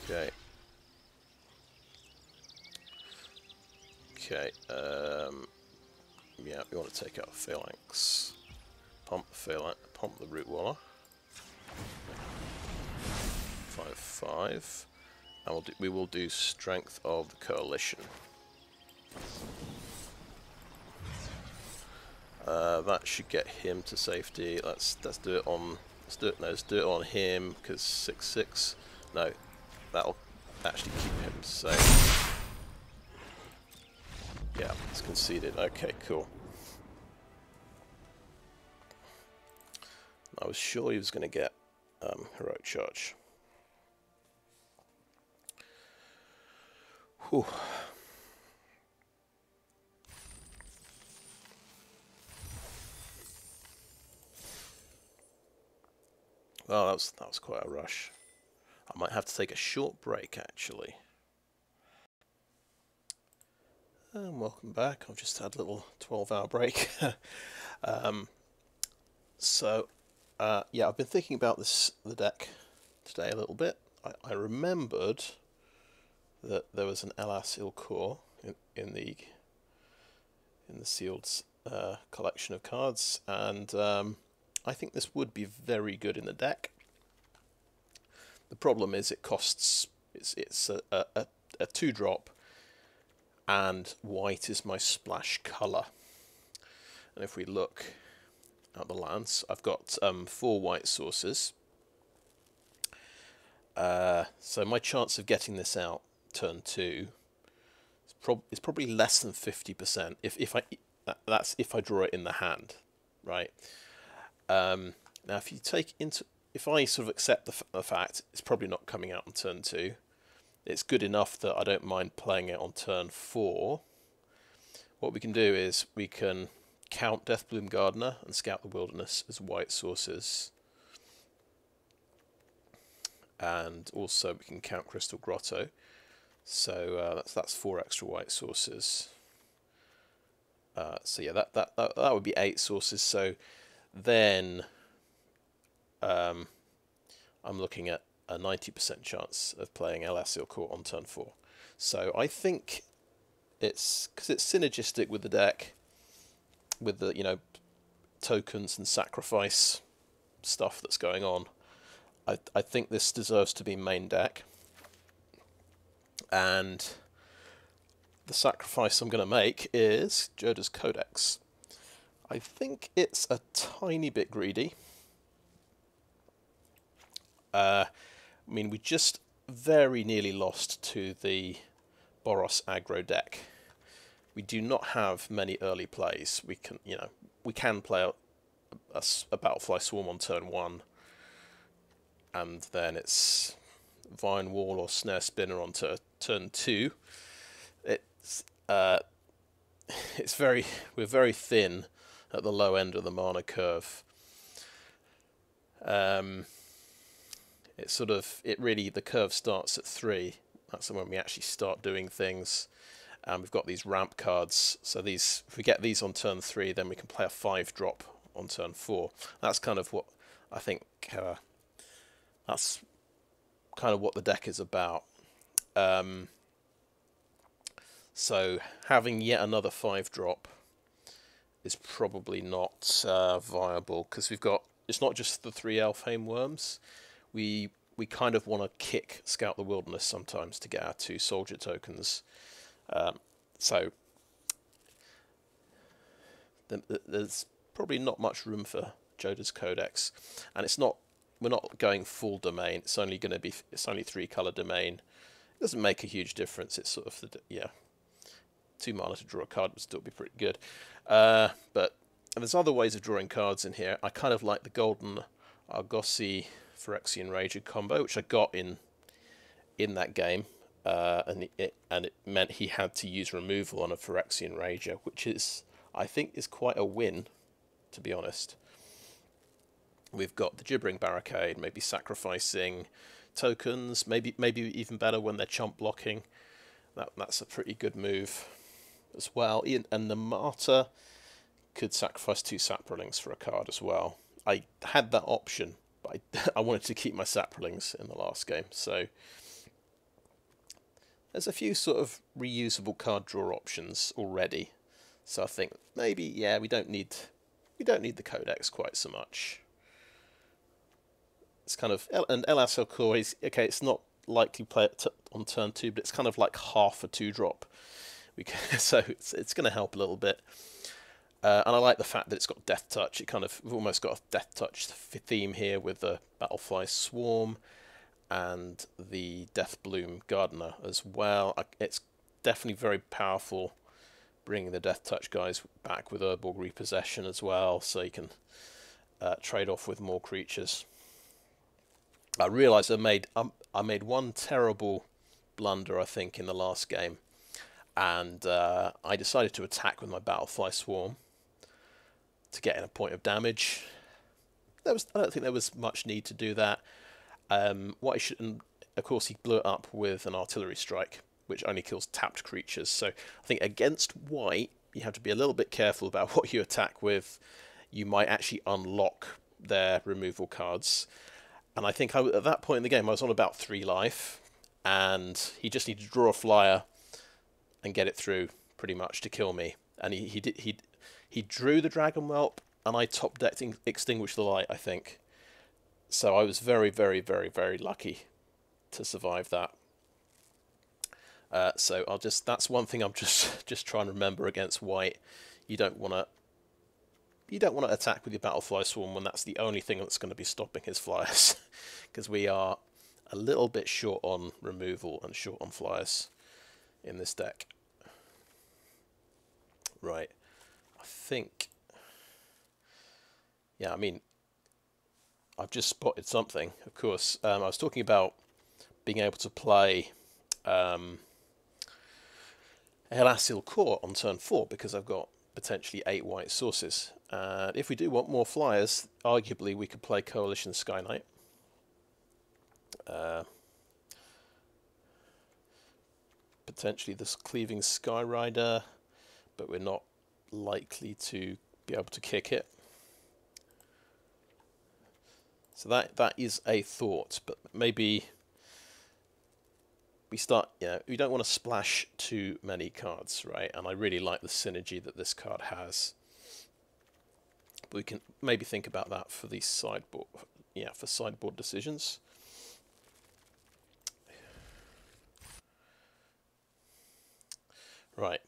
Okay. Okay, yeah, we want to take out Phalanx. Pump the Rootwalla. 5/5. And we will do Strength of the Coalition. That should get him to safety. Let's do it on. Let's do it on him because 6/6. No, that'll actually keep him safe. Yeah, it's conceded. Okay, cool. I was sure he was going to get Heroic Charge. Whew. Well, that was quite a rush. I might have to take a short break, actually. And welcome back. I've just had a little 12-hour break. Yeah, I've been thinking about the deck today a little bit. I remembered that there was an Elas il-Kor in the sealed collection of cards, and I think this would be very good in the deck. The problem is it costs. It's a 2-drop, and white is my splash colour. And if we look at the lands, I've got 4 white sources, So my chance of getting this out turn 2 is probably less than 50%. That's if I draw it in the hand, right? Now, if I sort of accept the fact it's probably not coming out on turn 2, it's good enough that I don't mind playing it on turn 4. What we can do is we can count Deathbloom Gardener and Scout the Wilderness as white sources. And also we can count Crystal Grotto. So that's 4 extra white sources. So yeah, that would be 8 sources. So then I'm looking at a 90% chance of playing Elas il-Kor on turn 4. So I think it's because it's synergistic with the deck, with the tokens and sacrifice stuff that's going on. I think this deserves to be main deck, and the sacrifice I'm going to make is Joda's Codex. I think it's a tiny bit greedy. I mean, we just very nearly lost to the Boros aggro deck. We do not have many early plays. We can play a Battlefly Swarm on turn 1, and then it's Vine Wall or Snarespinner on turn 2. We're very thin at the low end of the mana curve. The curve starts at 3. That's when we actually start doing things. And we've got these ramp cards. So if we get these on turn 3, then we can play a 5-drop on turn 4. That's kind of what I think. That's kind of what the deck is about. So having yet another 5-drop is probably not viable, because it's not just the 3 Elfhame Wurms. We kind of want to kick Scout the Wilderness sometimes to get our 2 soldier tokens. So there's probably not much room for Joda's Codex, and we're not going full domain. It's only 3-color domain. It doesn't make a huge difference. It's sort of 2 mana to draw a card would still be pretty good. But there's other ways of drawing cards in here. I kind of like the Golden Argosy Phyrexian Rager combo, which I got in that game, and it meant he had to use removal on a Phyrexian Rager, which I think is quite a win, to be honest. We've got the Gibbering Barricade, maybe sacrificing tokens, maybe even better when they're chump blocking. That's a pretty good move as well. And Nemata could sacrifice 2 saprolings for a card as well. I had that option, but I wanted to keep my saprolings in the last game. So there's a few sort of reusable card draw options already. So I think maybe we don't need the Codex quite so much. It's kind of, and Elas il-Kor is okay. It's not likely play it on turn 2, but it's kind of like half a 2-drop. So it's going to help a little bit. And I like the fact that it's got Death Touch. We've almost got a Death Touch theme here with the Battlefly Swarm and the Deathbloom Gardener as well. It's definitely very powerful, bringing the Death Touch guys back with Urborg Repossession as well, so you can trade off with more creatures. I realised I made one terrible blunder, I think, in the last game, and I decided to attack with my Battlefly Swarm to get in a point of damage. I don't think there was much need to do that. Of course, he blew it up with an artillery strike, which only kills tapped creatures. So I think against white, you have to be a little bit careful about what you attack with. You might actually unlock their removal cards. And I think at that point in the game, I was on about 3 life, and he just needed to draw a flyer and get it through pretty much to kill me. And he drew the Dragon Whelp, and I top decked Extinguish the Light, I think. So I was very, very, very, very lucky to survive that. So that's one thing I'm just trying to remember against white. You don't want to attack with your Battlefly Swarm when that's the only thing that's going to be stopping his flyers, because we are a little bit short on removal and short on flyers in this deck. Right, I think, yeah, I mean, I've just spotted something. Of course, I was talking about being able to play Elas il-Kor on turn 4 because I've got potentially 8 white sources. And if we do want more flyers, arguably we could play Coalition Skyknight. Potentially this Cleaving Skyrider, but we're not likely to be able to kick it. So that is a thought, but maybe we start, we don't want to splash too many cards, right? And I really like the synergy that this card has. But we can maybe think about that for the sideboard, for sideboard decisions. Right,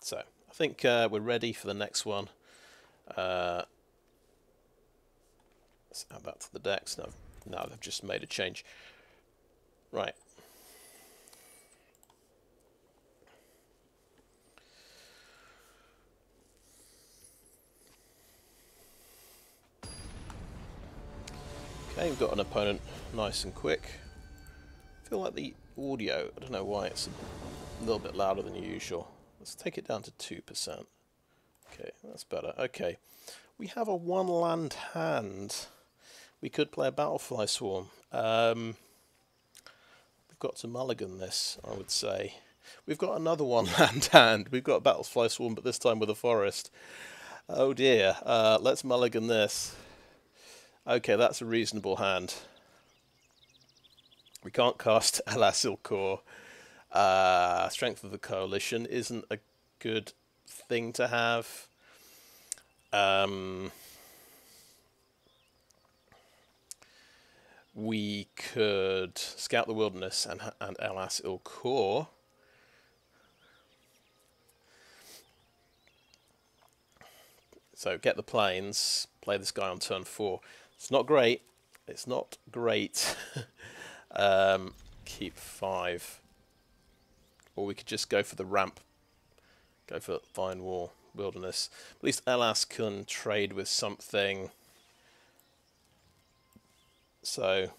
so I think we're ready for the next one. Let's add that to the decks. No, they've just made a change. Right. Okay, we've got an opponent nice and quick. I feel like the audio, I don't know why it's a little bit louder than usual. Let's take it down to 2%. Okay, that's better. Okay, we have a 1-land hand. We could play a Battlefly Swarm. We've got to mulligan this, I would say. We've got another 1-land hand. We've got a Battlefly Swarm, but this time with a forest. Oh dear, let's mulligan this. Okay, that's a reasonable hand. We can't cast Elas il-Kor. Strength of the Coalition isn't a good thing to have. We could Scout the Wilderness and Elas il-Kor. So get the plains, play this guy on turn 4. It's not great. It's not great. Keep 5. Or we could just go for the ramp. Go for Vine Wall, Wilderness. At least Elas can trade with something. So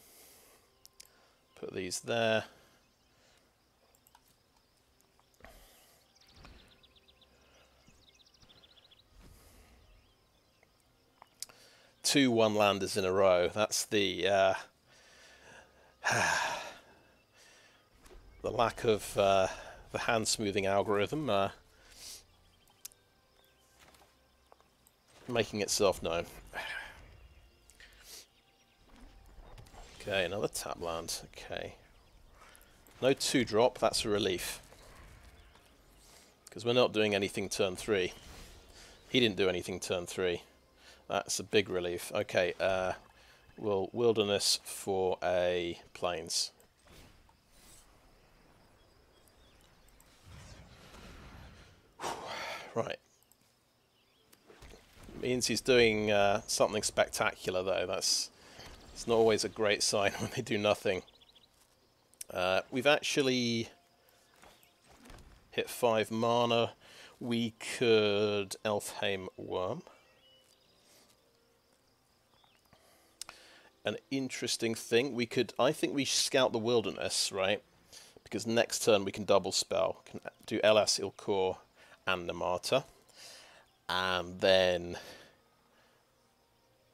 put these there. Two 1-landers in a row. That's the the lack of the hand smoothing algorithm making itself known. Okay, another tap land. Okay, no 2-drop. That's a relief because we're not doing anything turn 3. He didn't do anything turn 3. That's a big relief. Okay, we'll Wilderness for a Plains. Right. Means he's doing something spectacular though. It's not always a great sign when they do nothing. We've actually hit 5 mana. We could Elfhame Wurm. An interesting thing, I think we Scout the Wilderness, right? Because next turn we can double spell. Can do Elas il-Kor and Nemata. And then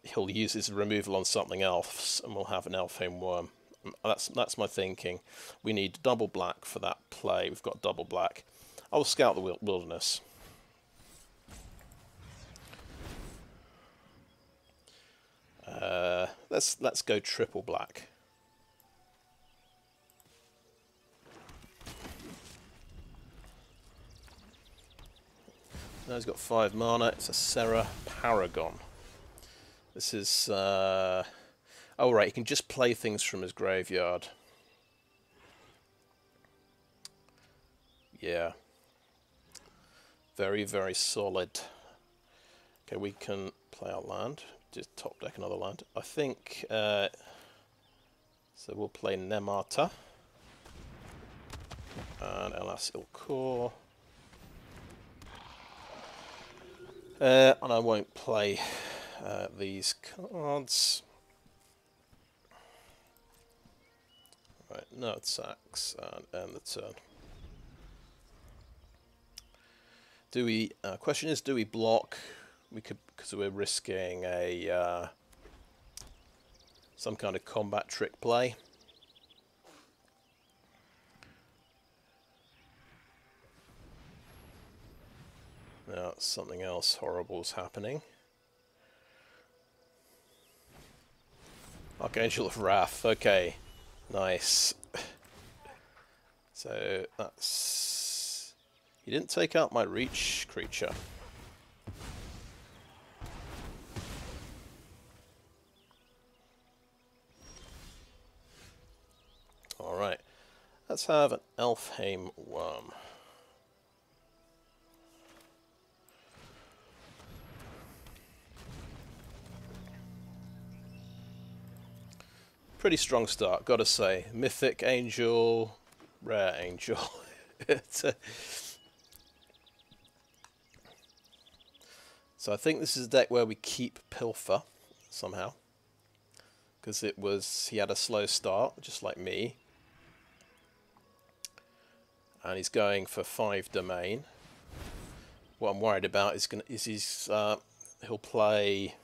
he'll use his removal on something else and we'll have an Elfhame Wurm. That's my thinking. We need double black for that play. We've got double black. I will Scout the Wilderness. Let's go triple black. Now he's got 5 mana. It's a Serra Paragon. This is oh right, he can just play things from his graveyard. Yeah. Very, very solid. Okay, we can play our land. Just top deck another land. I think So we'll play Nemata and Elas il-Kor. And I won't play these cards. Right, no attacks and end the turn. Do we? Question is, do we block? We could, because we're risking a some kind of combat trick play. Now something else horrible's happening. Archangel of Wrath. Okay, nice. So that's... You didn't take out my reach creature. Alright, let's have an Elfhame Wurm. Pretty strong start, gotta say. Mythic Angel, Rare Angel. So I think this is a deck where we keep Pilfer, somehow. Because he had a slow start, just like me. And he's going for 5 domain. What I'm worried about is he'll play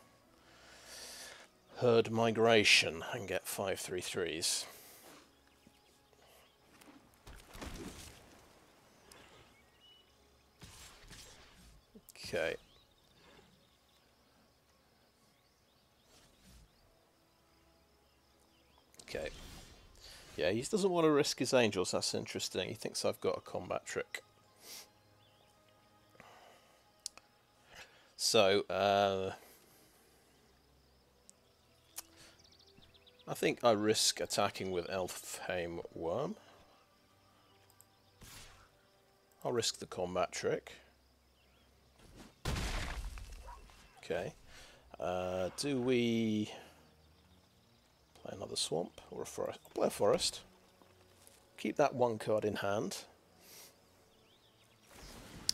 Herd Migration and get 5/3/3s. Okay. Okay. Yeah, he doesn't want to risk his angels, that's interesting. He thinks I've got a combat trick. So, I think I risk attacking with Elfhame Wurm. I'll risk the combat trick. Okay. Do we play another swamp or a forest? I'll play a forest. Keep that 1 card in hand.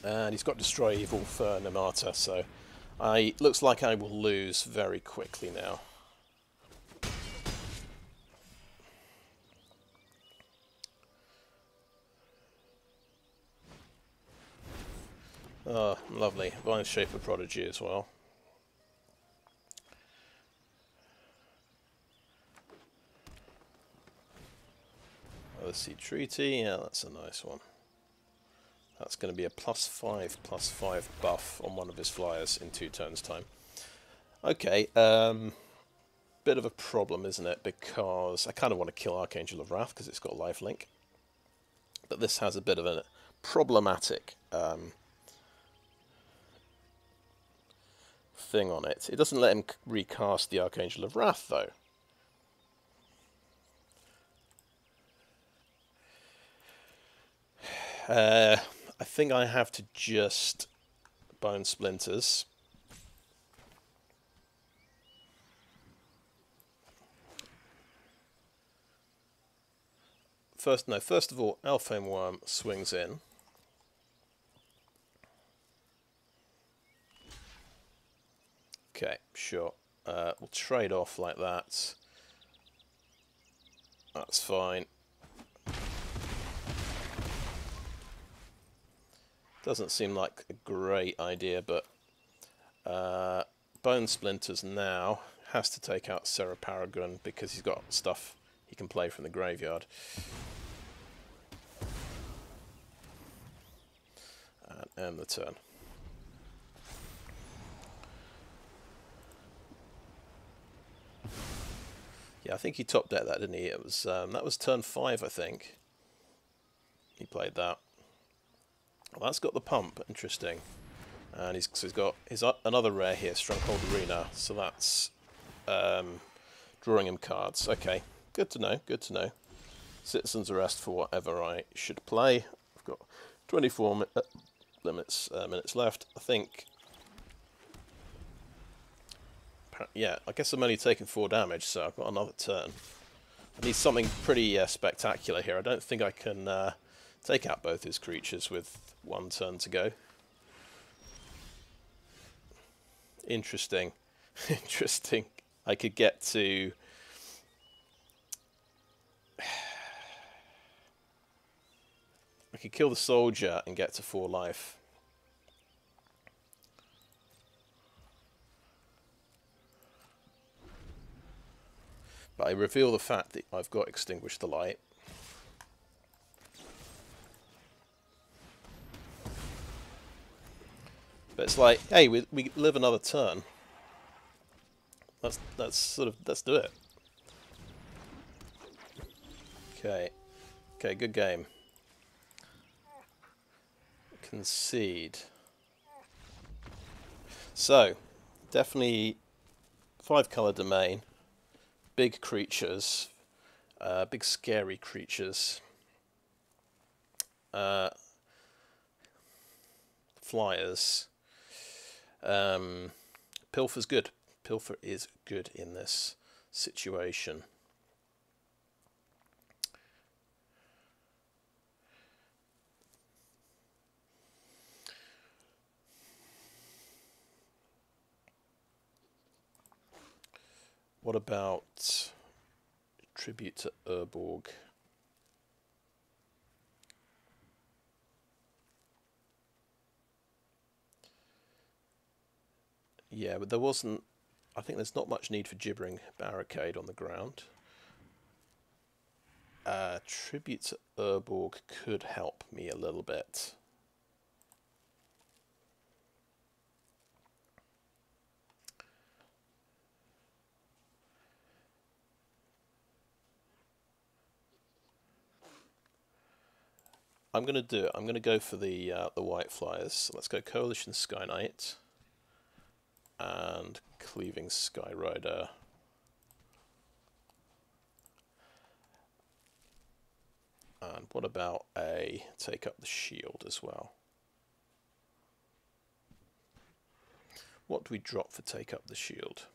And he's got Destroy Evil for Nemata, so looks like I will lose very quickly now. Oh, lovely. Vine Shaper Prodigy as well. Sea Treaty, yeah, that's a nice one. That's going to be a +5/+5 buff on one of his flyers in 2 turns' time. Okay, bit of a problem, isn't it? Because I kind of want to kill Archangel of Wrath because it's got lifelink. But this has a bit of a problematic thing on it. It doesn't let him recast the Archangel of Wrath, though. I think I have to just Bone Splinters. First of all, Elfhame Wurm swings in. Okay, sure. We'll trade off like that. That's fine. Doesn't seem like a great idea, but Bone Splinters now has to take out Serra Paragon because he's got stuff he can play from the graveyard. And end the turn. Yeah, I think he top decked that, didn't he? It was that was turn 5, I think. He played that. Well, that's got the pump, interesting. And he's got another rare here, Stronghold Arena, so that's drawing him cards. Okay, good to know, good to know. Citizen's Arrest for whatever I should play. I've got 24 minutes left. I think, yeah, I guess I'm only taking 4 damage, so I've got another turn. I need something pretty spectacular here. I don't think I can take out both his creatures with one turn to go. Interesting. Interesting. I could get to... I could kill the soldier and get to 4 life. But I reveal the fact that I've got Extinguish the Light. But it's like, hey, we live another turn. Let's sort of, let's do it. Okay. Okay, good game. Concede. So, definitely 5-color domain. Big creatures. Big scary creatures. Flyers. Pilfer's good. Pilfer is good in this situation. What about tribute to Urborg? Yeah, but there wasn't... I think there's not much need for Gibbering Barricade on the ground. Tribute to Urborg could help me a little bit. I'm going to do it. I'm going to go for the white flyers. So let's go Coalition Skyknight and Cleaving Skyrider. And what about a take up the shield as well? What do we drop for take up the shield?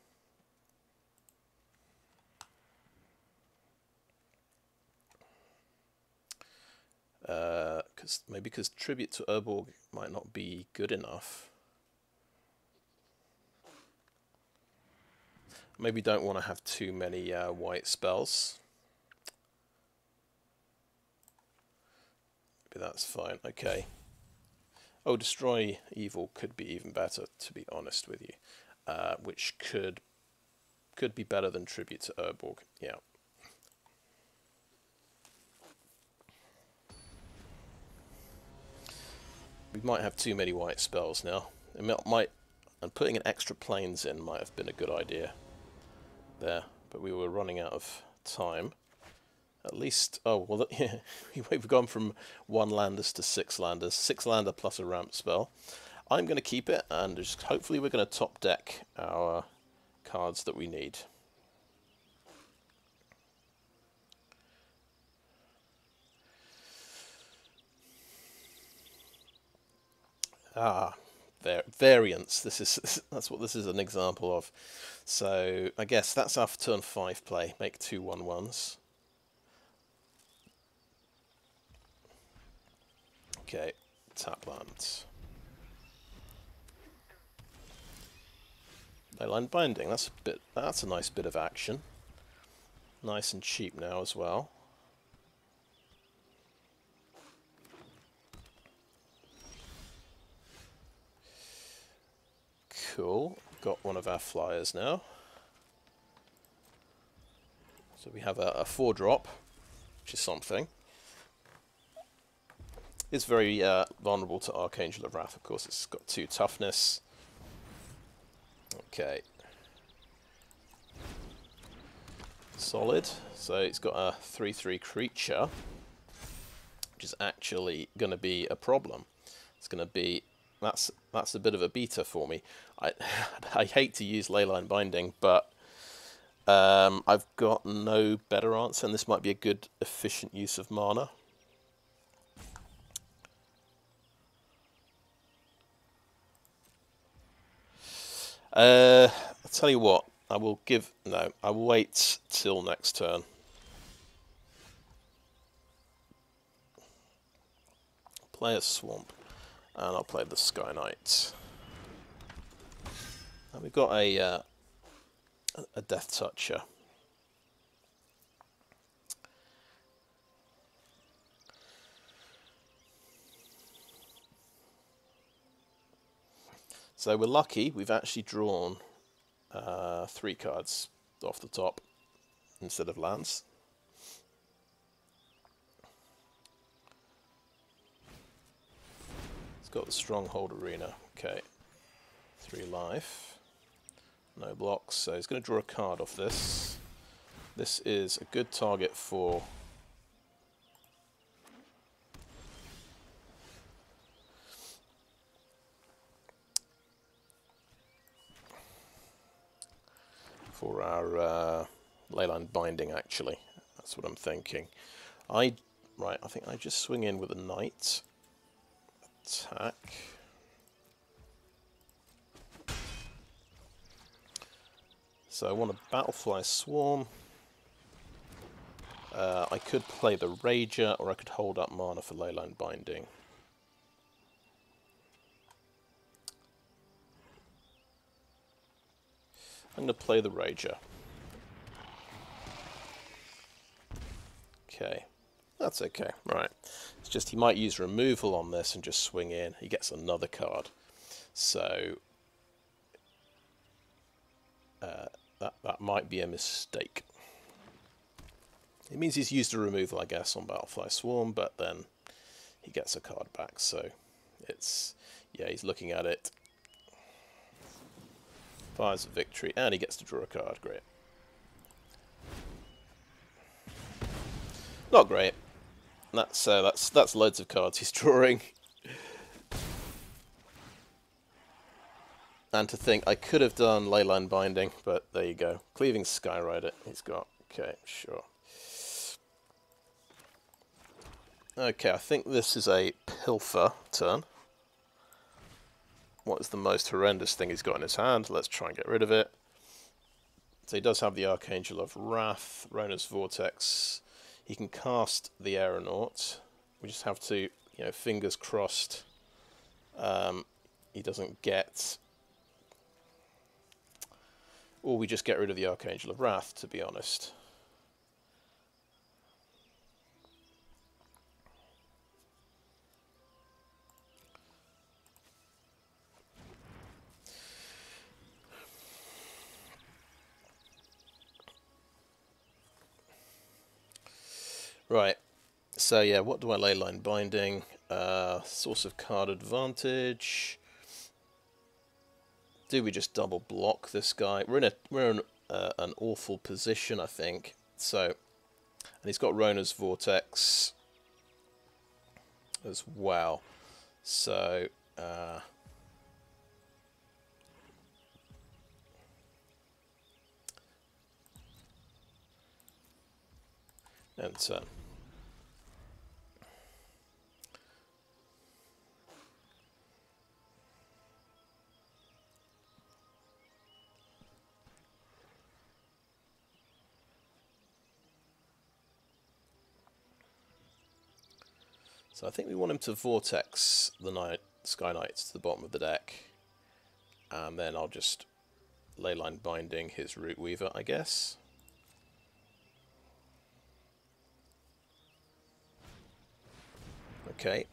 Because tribute to Urborg might not be good enough. Maybe don't want to have too many white spells. Maybe that's fine. Okay. Oh, destroy evil could be even better, to be honest with you, which could be better than tribute to Urborg. Yeah. We might have too many white spells now. It might, and putting an extra planes in might have been a good idea there, but we were running out of time. At least, oh well, yeah, we've gone from 1 landers to 6 landers, 6 lander plus a ramp spell. I'm going to keep it, and just hopefully we're going to top deck our cards that we need. Variants. That's what this is an example of. So I guess that's our turn 5 play. Make 2 1/1s. Okay, tap lands. Leyline Binding. That's a nice bit of action. Nice and cheap now as well. Cool. Got one of our flyers now. So we have a 4-drop, which is something. It's very vulnerable to Archangel of Wrath, of course. It's got 2 toughness. Okay. Solid. So it's got a 3/3 creature, which is actually going to be a problem. It's going to be... That's a bit of a beta for me. I hate to use Leyline Binding, but I've got no better answer, and this might be a good, efficient use of mana. I'll tell you what. I will wait till next turn. play a Swamp, and I'll play the Skyknight. And we've got a Death Toucher. So we're lucky, we've actually drawn 3 cards off the top instead of lands. It's got the Stronghold Arena. Okay, 3 life, no blocks, so he's going to draw a card off this. This is a good target for our Leyline Binding, actually. That's what I'm thinking. I think I just swing in with a Knight. Attack. So I want a Battlefly Swarm. I could play the Rager, or I could hold up mana for Leyline Binding. I'm going to play the Rager. Okay, that's okay, right. It's just he might use removal on this and just swing in. He gets another card. So that might be a mistake. It means he's used a removal, I guess, on Battlefly Swarm, but then he gets a card back. So it's, yeah, he's looking at it. Fires a victory, and he gets to draw a card. Great. Not great. That's loads of cards he's drawing. And to think, I could have done Leyline Binding, but there you go. Cleaving Skyrider he's got. Okay, sure. Okay, I think this is a Pilfer turn. What is the most horrendous thing he's got in his hand? Let's try and get rid of it. So he does have the Archangel of Wrath, Rona's Vortex. He can cast the Aeronaut. We just have to, you know, fingers crossed he doesn't get... Or we just get rid of the Archangel of Wrath, to be honest. Right, so yeah, what do I Leyline Binding? Source of card advantage. Do we just double block this guy? We're in an awful position, I think. So, and he's got Rona's Vortex as well. So, and turn. So I think we want him to Vortex the Skyknights to the bottom of the deck. And then I'll just Leyline Binding his Root Weaver, I guess. Okay.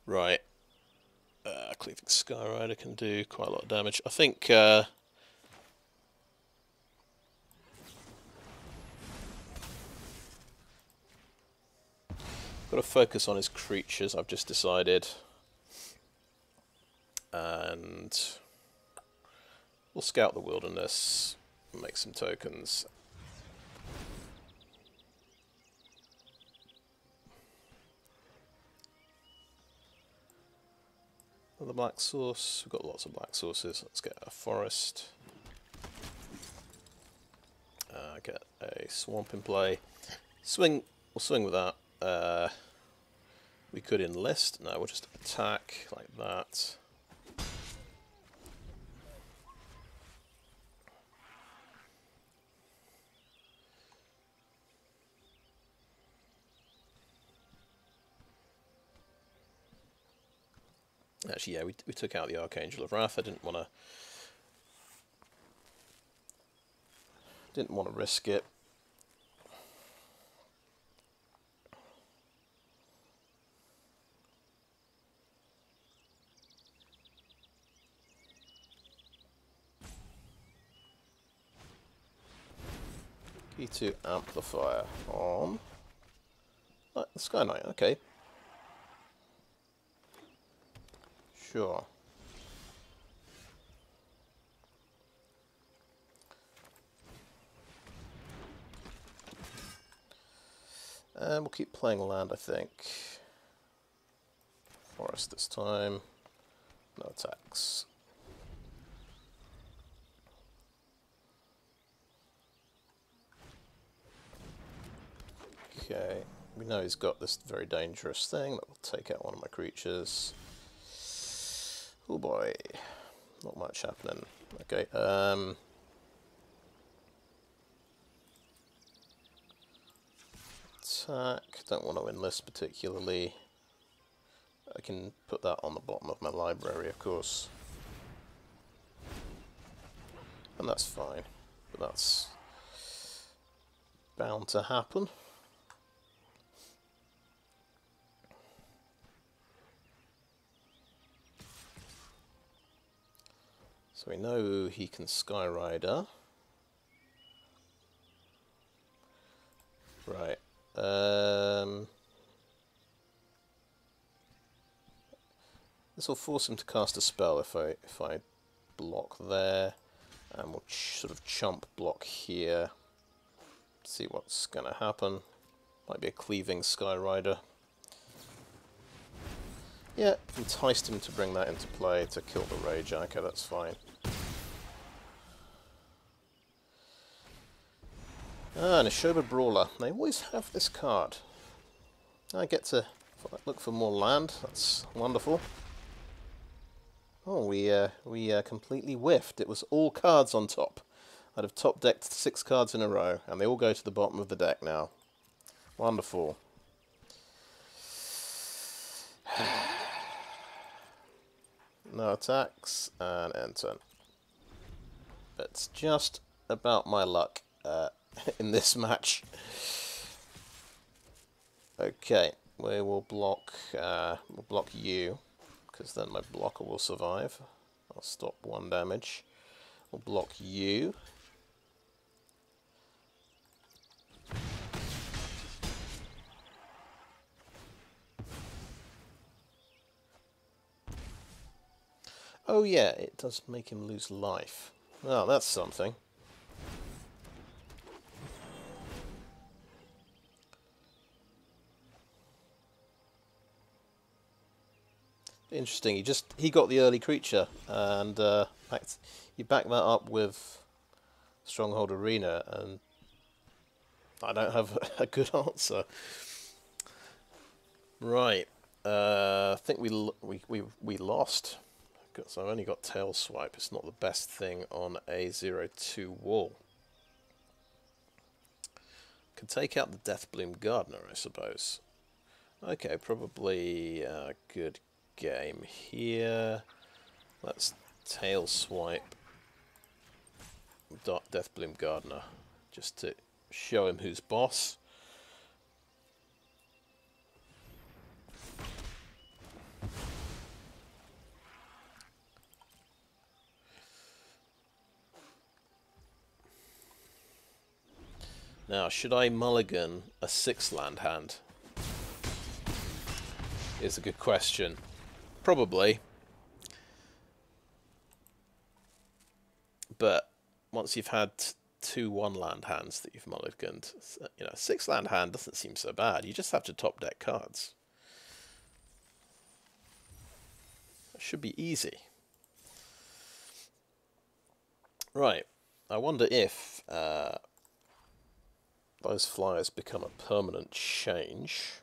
Right. Cleaving Skyrider can do quite a lot of damage. I think got to focus on his creatures, I've just decided. And we'll scout the wilderness, make some tokens. The black source, we've got lots of black sources. Let's get a forest. Get a swamp in play. Swing, we'll swing with that. We could enlist. No, we'll just attack like that. Actually, yeah, we took out the Archangel of Wrath. I didn't want to risk it. Key to Amplifier on the Skyknight, okay. Sure. And we'll keep playing land, I think. Forest this time. No attacks. Okay, we know he's got this very dangerous thing that will take out one of my creatures. Oh boy, not much happening. Okay, attack, don't want to enlist particularly. I can put that on the bottom of my library, of course. And that's fine, but that's bound to happen. So we know he can Skyrider. Right. This will force him to cast a spell if I block there, and we'll sort of chump block here. See what's going to happen. Might be a Cleaving Skyrider. Yeah, enticed him to bring that into play to kill the Rager. Okay, that's fine. Ah, Neshoba Brawler. They always have this card. I get to look for more land. That's wonderful. Oh, we completely whiffed. It was all cards on top. I'd have top decked 6 cards in a row, and they all go to the bottom of the deck now. Wonderful. No attacks, and end turn. It's just about my luck in this match. Okay, we will block you, because then my blocker will survive. I'll stop 1 damage. We'll block you. Oh yeah, it does make him lose life. Oh, that's something. Interesting. He got the early creature, and you back that up with Stronghold Arena, and I don't have a good answer. Right. I think we lost. So I've only got Tail Swipe. It's not the best thing on a 0-2 wall. Could take out the Deathbloom Gardener, I suppose. Okay, probably a good game here. Let's Tail Swipe Deathbloom Gardener, just to show him who's boss. Now, should I mulligan a 6-land hand? Is a good question. Probably. But once you've had 2 1-land hands that you've mulliganed, you know, a 6-land hand doesn't seem so bad. You just have to top deck cards. That should be easy. Right. I wonder if those flyers become a permanent change.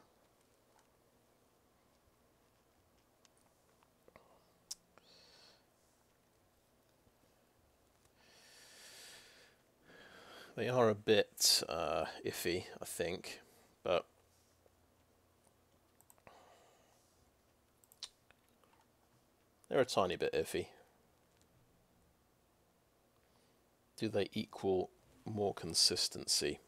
They are a bit iffy, I think, but They're a tiny bit iffy. Do they equal more consistency?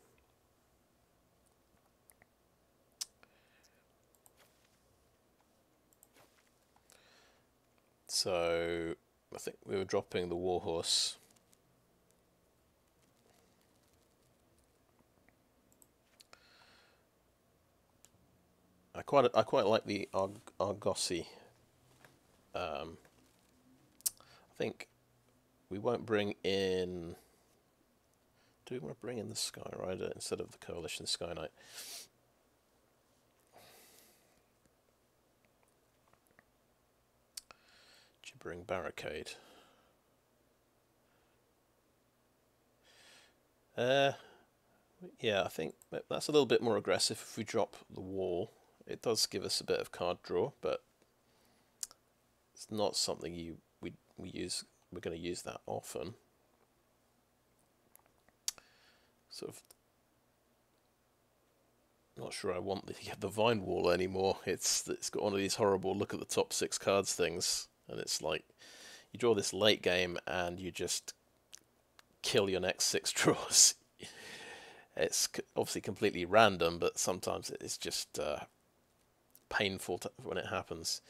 So I think we were dropping the Warhorse. I quite like the Argosy. I think we won't bring in. Do we want to bring in the Skyrider instead of the Coalition Skyknight? Gibbering Barricade. Yeah, I think that's a little bit more aggressive. If we drop the wall, it does give us a bit of card draw, but it's not something we use. We're going to use that often. Sort of not sure I want the Vine Wall anymore. It's got one of these horrible look at the top 6 cards things, and it's like you draw this late game and you just kill your next 6 draws. It's obviously completely random, but sometimes it's just painful when it happens.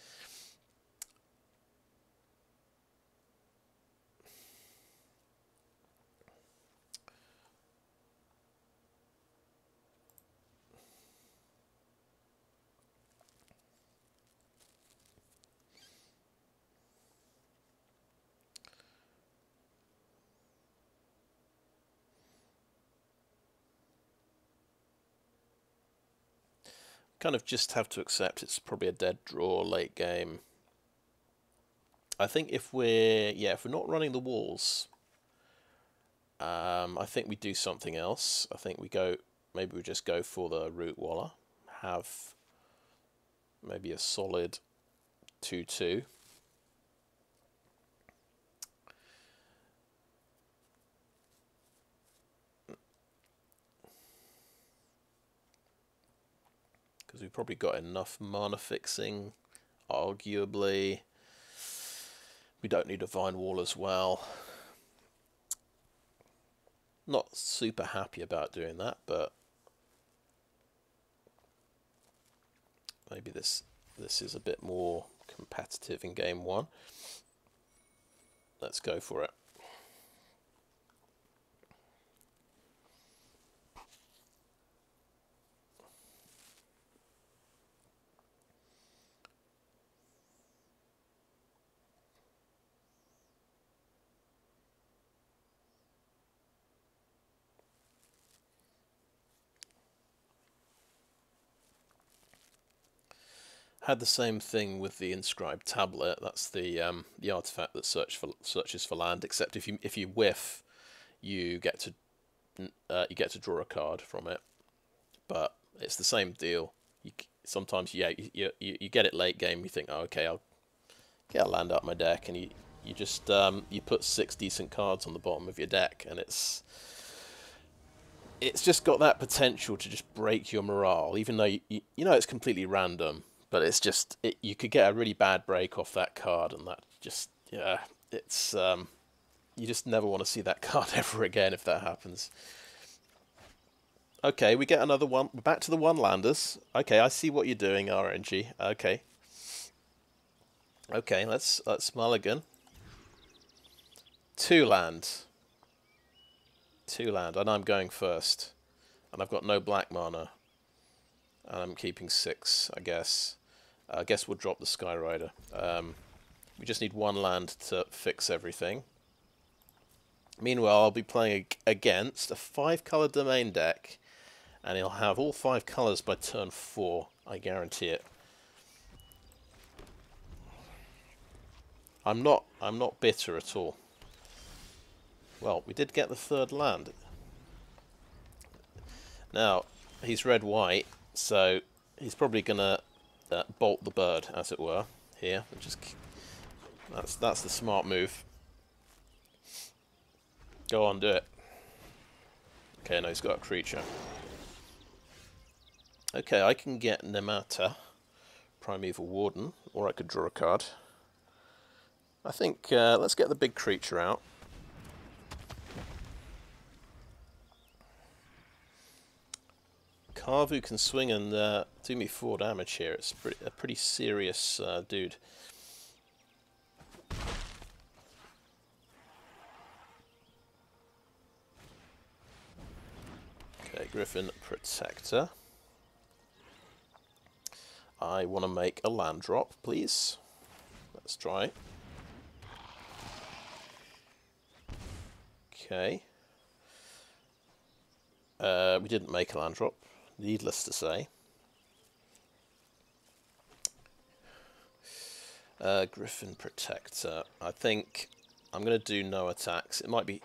Kind of just have to accept it's probably a dead draw late game. I think if we're not running the walls, I think we do something else. I think maybe we just go for the Rootwalla, have maybe a solid 2/2. Because we've probably got enough mana fixing, arguably. We don't need a Vine Wall as well. Not super happy about doing that, but maybe this is a bit more competitive in game 1. Let's go for it. Had the same thing with the inscribed tablet. That's the artifact that searches for land. Except if you whiff, you get to draw a card from it. But it's the same deal. Sometimes you get it late game. You think, oh, okay, I'll get a land out my deck, and you just you put 6 decent cards on the bottom of your deck, and it's just got that potential to just break your morale, even though you know it's completely random. But it's just you could get a really bad break off that card, and that just it's you just never want to see that card ever again if that happens. Okay, we get another one. We're back to the one-landers. Okay, I see what you're doing, RNG. Okay. Okay, let's mulligan. 2 land. 2 land, and I'm going first. And I've got no black mana. And I'm keeping 6, I guess. I guess we'll drop the Skyrider. We just need 1 land to fix everything. Meanwhile, I'll be playing against a 5-color domain deck, and he'll have all 5 colors by turn 4. I guarantee it. I'm not bitter at all. Well, we did get the 3rd land. Now, he's red-white, so he's probably gonna bolt the bird, as it were. Here, that's the smart move. Go on, do it. Okay, no, he's got a creature. Okay, I can get Nemata, Primeval Warden, or I could draw a card. I think let's get the big creature out. Carvu can swing and do me 4 damage here. It's a pretty serious dude. Okay, Griffin Protector. I want to make a land drop, please. Let's try. Okay. We didn't make a land drop, needless to say. Griffin Protector. I think I'm going to do no attacks. It might be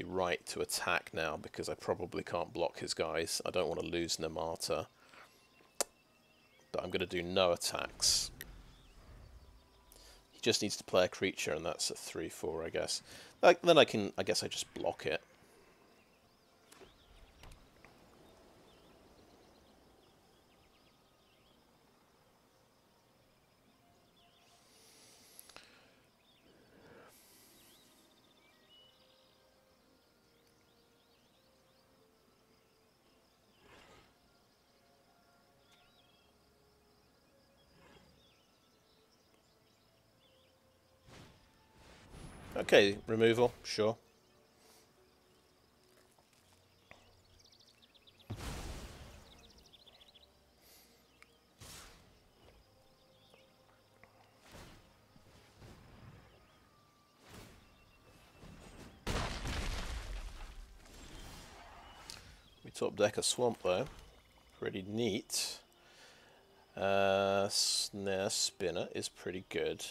right to attack now because I probably can't block his guys. I don't want to lose Nemata. But I'm going to do no attacks. He just needs to play a creature, and that's a 3/4, I guess. Then I guess I just block it. Okay, removal, sure. We top deck a swamp though. Pretty neat. Snarespinner is pretty good.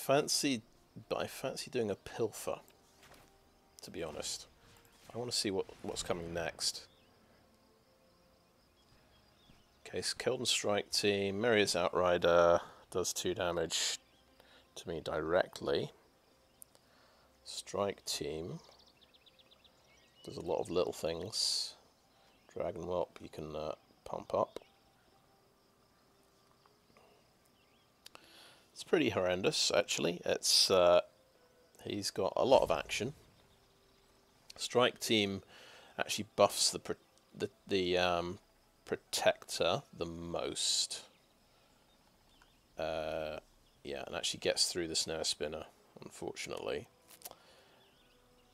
I fancy doing a Pilfer, to be honest. I want to see what's coming next. Okay, so Keldon Strike Team, Myriad's Outrider does 2 damage to me directly. Strike Team does a lot of little things. Dragon Whelp you can pump up. It's pretty horrendous, actually. It's he's got a lot of action. Strike Team actually buffs the Protector the most. Yeah, and actually gets through the Snarespinner, unfortunately.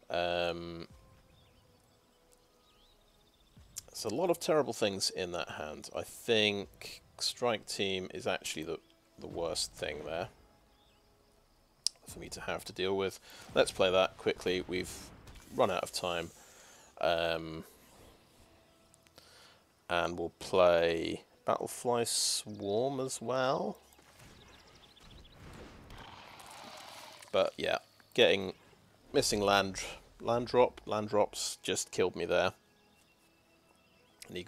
There's a lot of terrible things in that hand. I think Strike Team is actually the worst thing there for me to have to deal with. Let's play that quickly. We've run out of time. And we'll play Battlefly Swarm as well. But yeah, missing land drops just killed me there. And he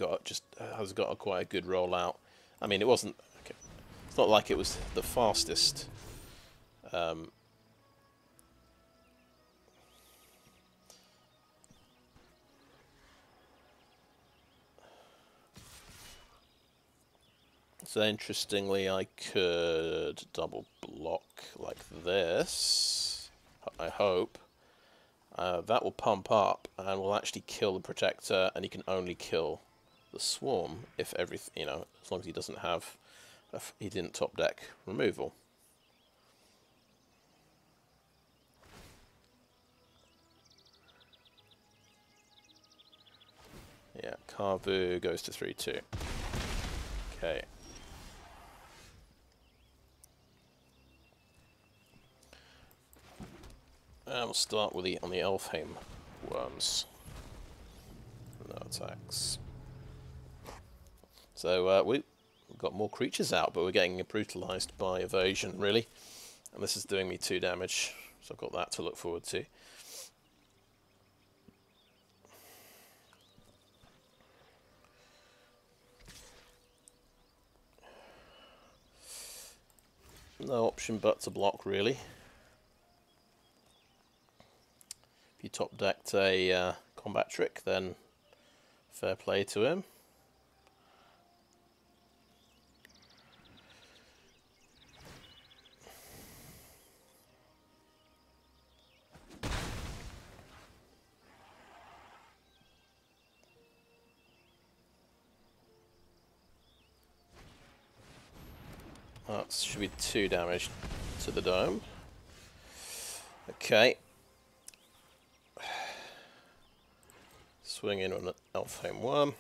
has got quite a good rollout. I mean, it wasn't. It's not like it was the fastest. So interestingly, I could double block like this. I hope. That will pump up and will actually kill the Protector, and he can only kill the Swarm if everything, as long as he doesn't have. He didn't top deck removal. Yeah, Carvu goes to 3/2. Okay. And we'll start with on the Elfhame Wurms. No attacks. So we've got more creatures out, but we're getting brutalized by evasion, really. And this is doing me 2 damage, so I've got that to look forward to. No option but to block, really. If you top decked a combat trick, then fair play to him. That should be 2 damage to the dome. Okay. Swing in on an Elfhame Wurm.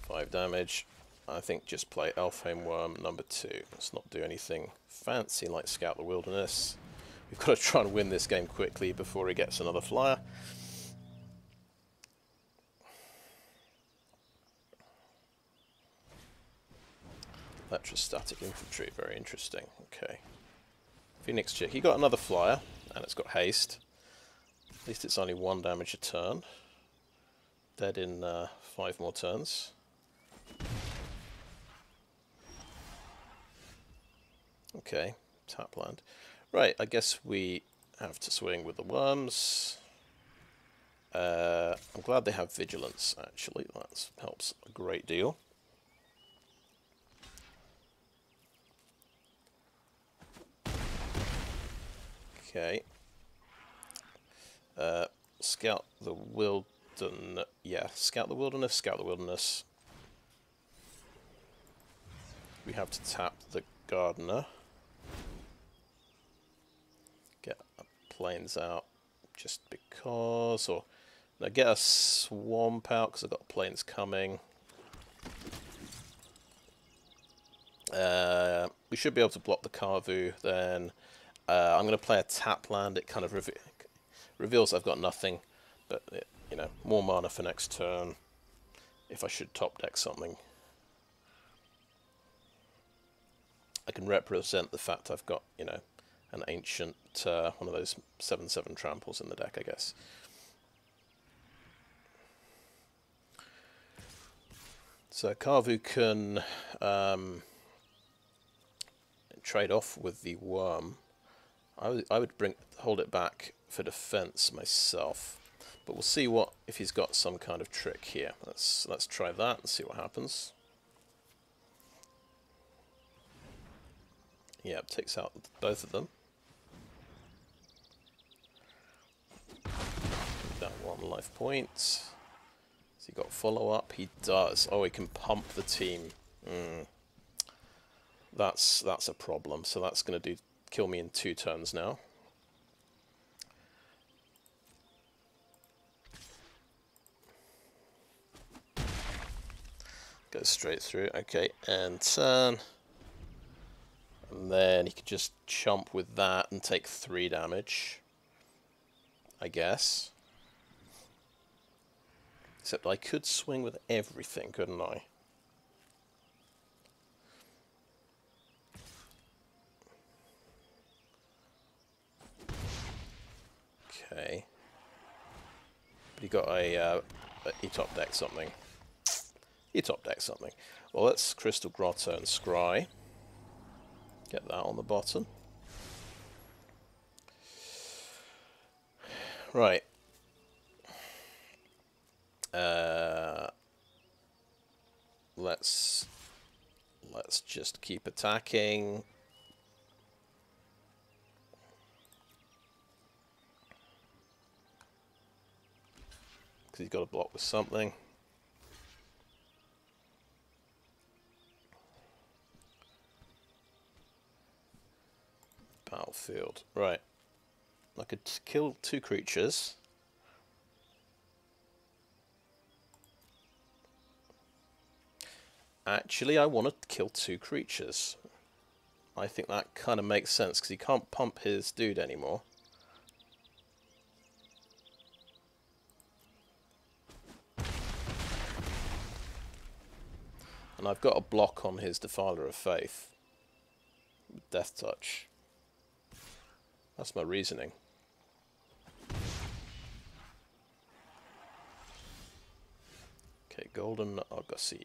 5 damage. I think just play Elfhame Wurm number 2. Let's not do anything fancy like Scout the Wilderness. We've got to try and win this game quickly before he gets another flyer. Electrostatic Infantry, very interesting. Okay. Phoenix Chick, he got another flyer, and it's got haste. At least it's only 1 damage a turn. Dead in 5 more turns. Okay, tap land. Right, I guess we have to swing with the worms. I'm glad they have vigilance, actually. That helps a great deal. Okay. Scout the Wilderness. Yeah, Scout the Wilderness, Scout the Wilderness. We have to tap the Gardener. Get planes out just because, or no, get a swamp out because I've got planes coming. We should be able to block the Carvu. Then I'm going to play a tap land. It kind of reveals I've got nothing, but it, you know, more mana for next turn. If I should top deck something, I can represent the fact I've got, you know, an ancient one of those 7/7 tramples in the deck, I guess. So Carvu can trade off with the worm. I would hold it back for defense myself, but we'll see what if he's got some kind of trick here. Let's try that and see what happens. Yeah, it takes out both of them. That 1 life point. Has he got follow up? He does. Oh, he can pump the team. That's a problem. So that's going to kill me in 2 turns now. Goes straight through. Okay, and turn. And then he could just chomp with that and take 3 damage, I guess. Except I could swing with everything, couldn't I? Okay. But he got he top decked something. He top decked something. Well, let's Crystal Grotto and Scry. Get that on the bottom. Right. Let's just keep attacking. Because he's got to block with something. Battlefield. Right. I could kill 2 creatures. Actually, I want to kill 2 creatures. I think that kind of makes sense because he can't pump his dude anymore. And I've got a block on his Defiler of Faith. Death Touch. That's my reasoning. Okay, Golden Argosy.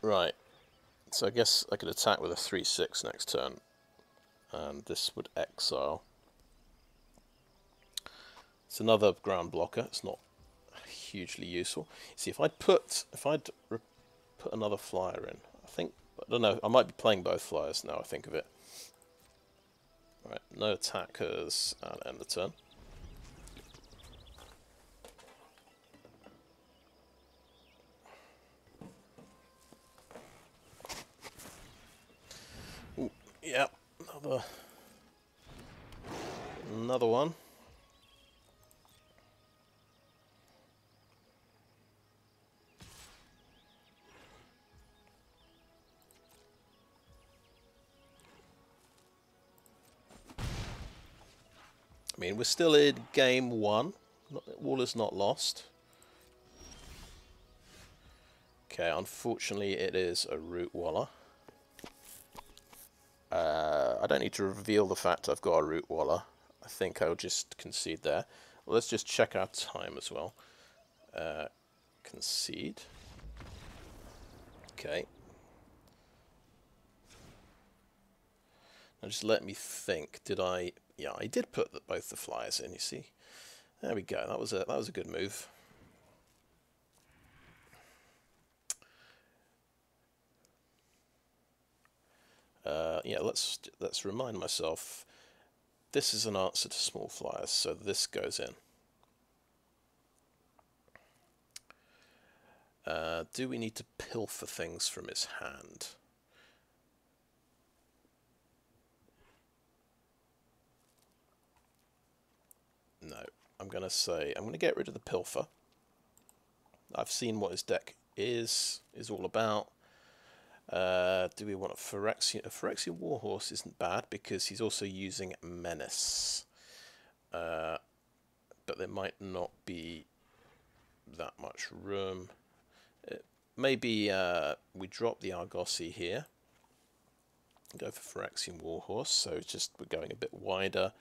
Right, so I guess I could attack with a 3/6 next turn, and this would exile. It's another ground blocker. It's not hugely useful. See, if I'd put another flyer in, I don't know. I might be playing both flyers now. I think of it. Right, no attackers, and end the turn. Ooh, yeah, another one. I mean, we're still in game 1. All is not lost. Okay, unfortunately it is a Rootwalla. I don't need to reveal the fact I've got a Rootwalla. I think I'll just concede there. Well, let's just check our time as well. Concede. Okay. Now just let me think. Did I... Yeah, I did put both the flyers in, you see. There we go. That was a good move. Yeah, let's remind myself. This is an answer to small flyers, so this goes in. Do we need to pilfer things from his hand? No, I'm going to get rid of the Pilfer. I've seen what his deck is all about. Do we want a Phyrexian? A Phyrexian Warhorse isn't bad because he's also using Menace. But there might not be that much room. Maybe we drop the Argosy here. Go for Phyrexian Warhorse, so just we're going a bit wider.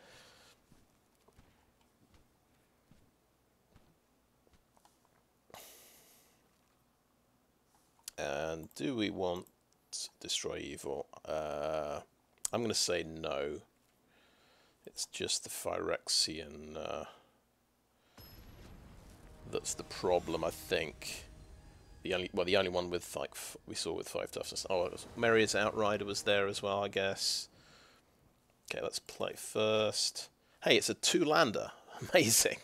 And do we want Destroy Evil? I'm going to say no. It's just the Phyrexian that's the problem, I think. The only one with like we saw with 5 toughness. Oh, Meria's Outrider was there as well, I guess. Okay, let's play first. Hey, it's a 2-lander. Amazing.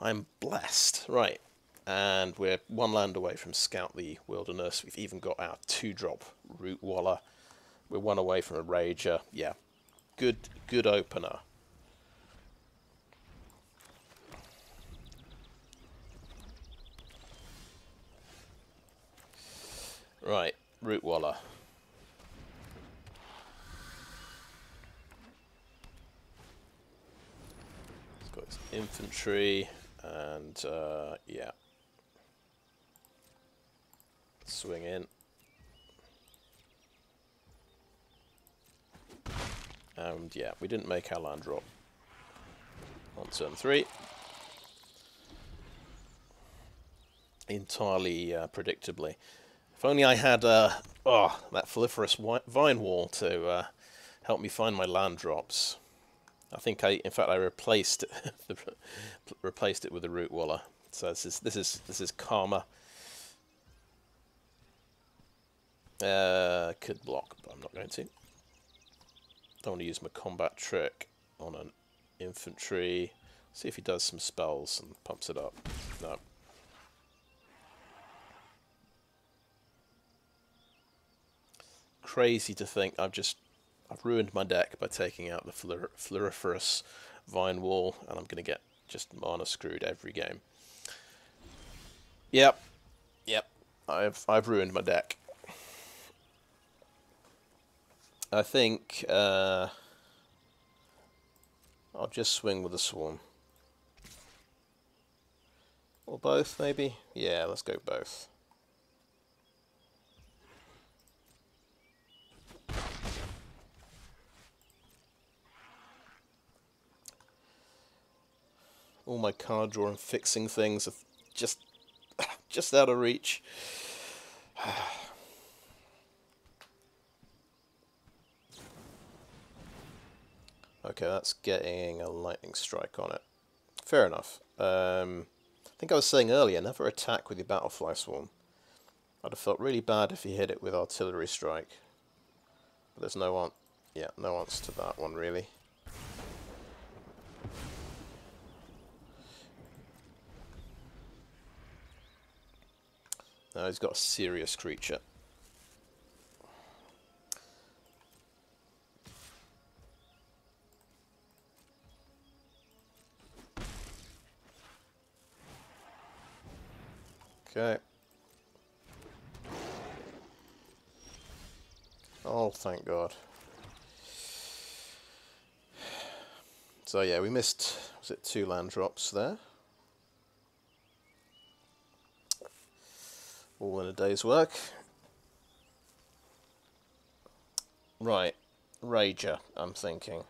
I'm blessed. Right. And we're 1 land away from Scout the Wilderness. We've even got our 2-drop Rootwalla. We're 1 away from a Rager. Yeah, good opener. Right, Rootwalla. He's got his infantry and yeah. Swing in. And yeah, we didn't make our land drop on turn 3. Entirely predictably. If only I had that Foliferous Vine Wall to help me find my land drops. I think in fact I replaced replaced it with a Rootwalla. So this is karma. Could block, but I'm not going to. Don't want to use my combat trick on an infantry. See if he does some spells and pumps it up. No. Crazy to think I've ruined my deck by taking out the Foliferous Vine Wall, and I'm going to get just mana screwed every game. Yep. I've ruined my deck. I think I'll just swing with the Swarm. Or both, maybe? Yeah, let's go both. All my card draw and fixing things are just out of reach. Okay, that's getting a lightning strike on it. Fair enough. I think I was saying earlier, never attack with your Battlefly Swarm. I'd have felt really bad if he hit it with artillery strike. But there's no answer to that one really. Now he's got a serious creature. Okay. Oh, thank God. So yeah, we missed, was it 2 land drops there? All in a day's work. Right, Rager, I'm thinking.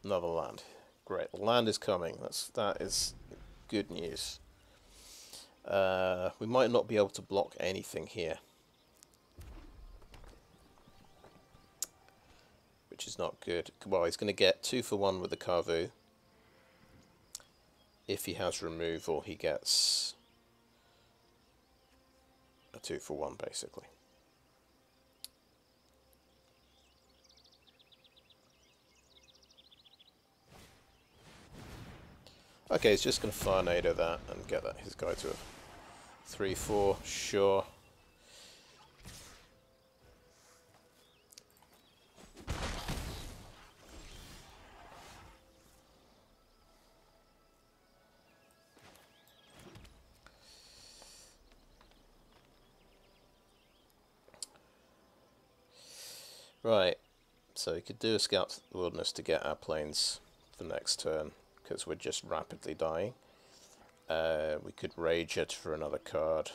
Another land. Great, land is coming. That is good news. We might not be able to block anything here, which is not good. Well, he's going to get 2 for 1 with the Kavu. If he has removal, he gets a 2 for 1, basically. Okay, he's just going to Fire Nado that and get his guy to a 3-4, sure. Right, so we could do a Scout to the Wilderness to get our planes for next turn, because we're just rapidly dying. We could Rage it for another card.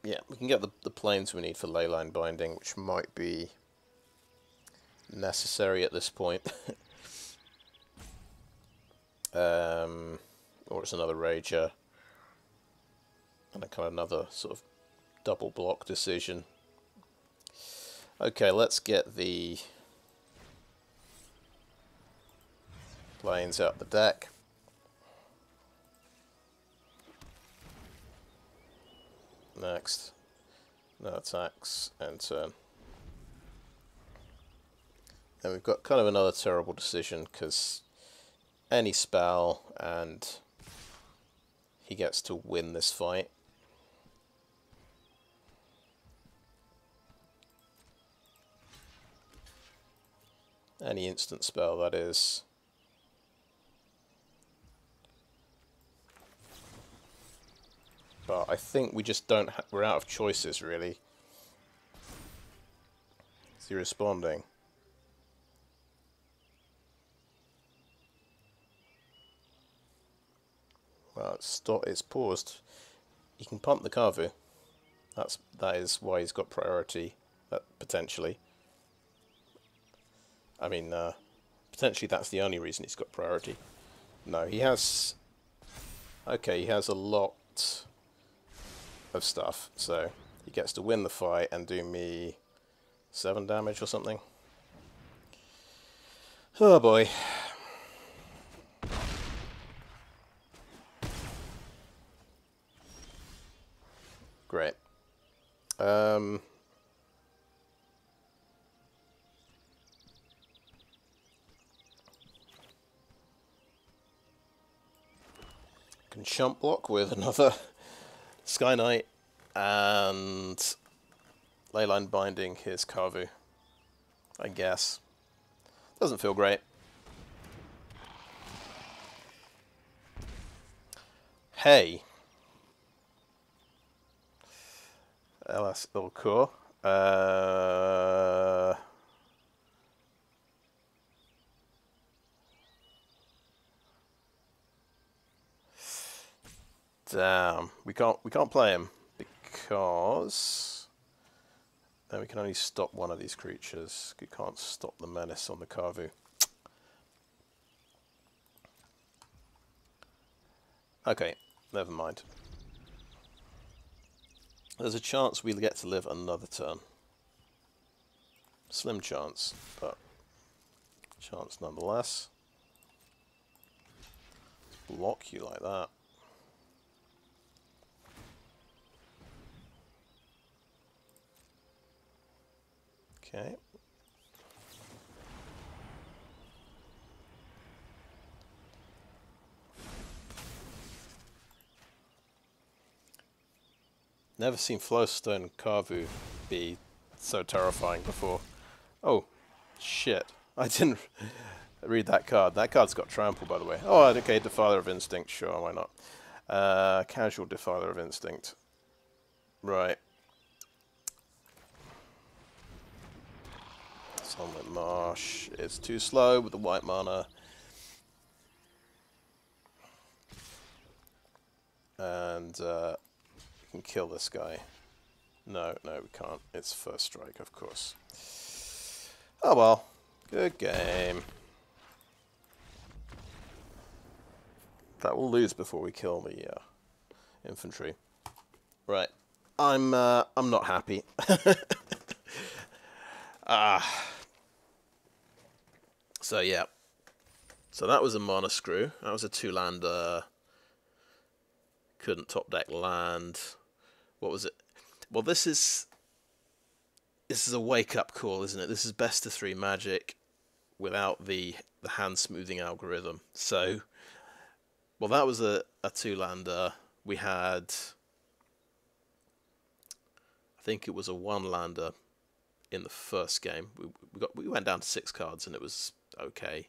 Yeah, we can get the planes we need for Leyline Binding, which might be necessary at this point. Or it's another Rager. And a kind of another sort of double block decision. Okay, let's get the planes out the deck. Next. No attacks, and turn. And we've got kind of another terrible decision, because any spell and he gets to win this fight. Any instant spell, that is. But I think we just don't we're out of choices, really. Is he responding? Well, it's paused. He can pump the Kavu. That is why he's got priority, potentially. I mean, potentially that's the only reason he's got priority. No, he has... Okay, he has a lot of stuff, so he gets to win the fight and do me 7 damage or something. Oh boy. Great. Can chump block with another Skyknight and Leyline Binding his Kavu, I guess. Doesn't feel great. Hey. Elas il-Kor. Damn, we can't play him because then we can only stop one of these creatures. We can't stop the menace on the Kavu. Okay, never mind. There's a chance we'll get to live another turn. Slim chance, but chance nonetheless. Let's block you like that. Okay. Never seen Flowstone Kavu be so terrifying before. Oh, shit. I didn't read that card. That card's got Trample, by the way. Oh, okay, Defiler of Instinct. Sure, why not? Casual Defiler of Instinct. Right. Sunlit Marsh is too slow with the white mana. And we can kill this guy. No, we can't. It's first strike, of course. Oh well. Good game. That will lose before we kill the infantry. Right. I'm not happy. So yeah. So that was a mana screw. That was a 2-lander. Couldn't top deck land. What was it? Well, this is a wake up call, isn't it? This is best of 3 Magic without the hand smoothing algorithm. So, well, that was a 2-lander. We had, I think it was a 1-lander in the first game. We went down to 6 cards and it was okay.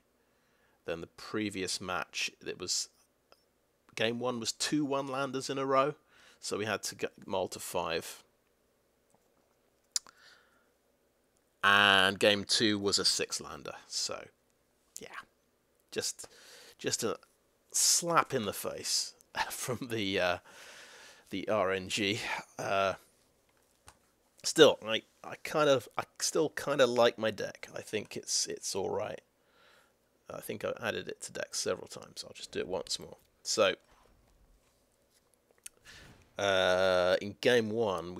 Then the previous match, it was game 1 was 2 1-landers in a row, so we had to mull to 5. And game 2 was a 6-lander, so yeah, just a slap in the face from the RNG. Still, I still kind of like my deck. I think it's all right. I think I added it to deck several times. I'll just do it once more. So, in game 1,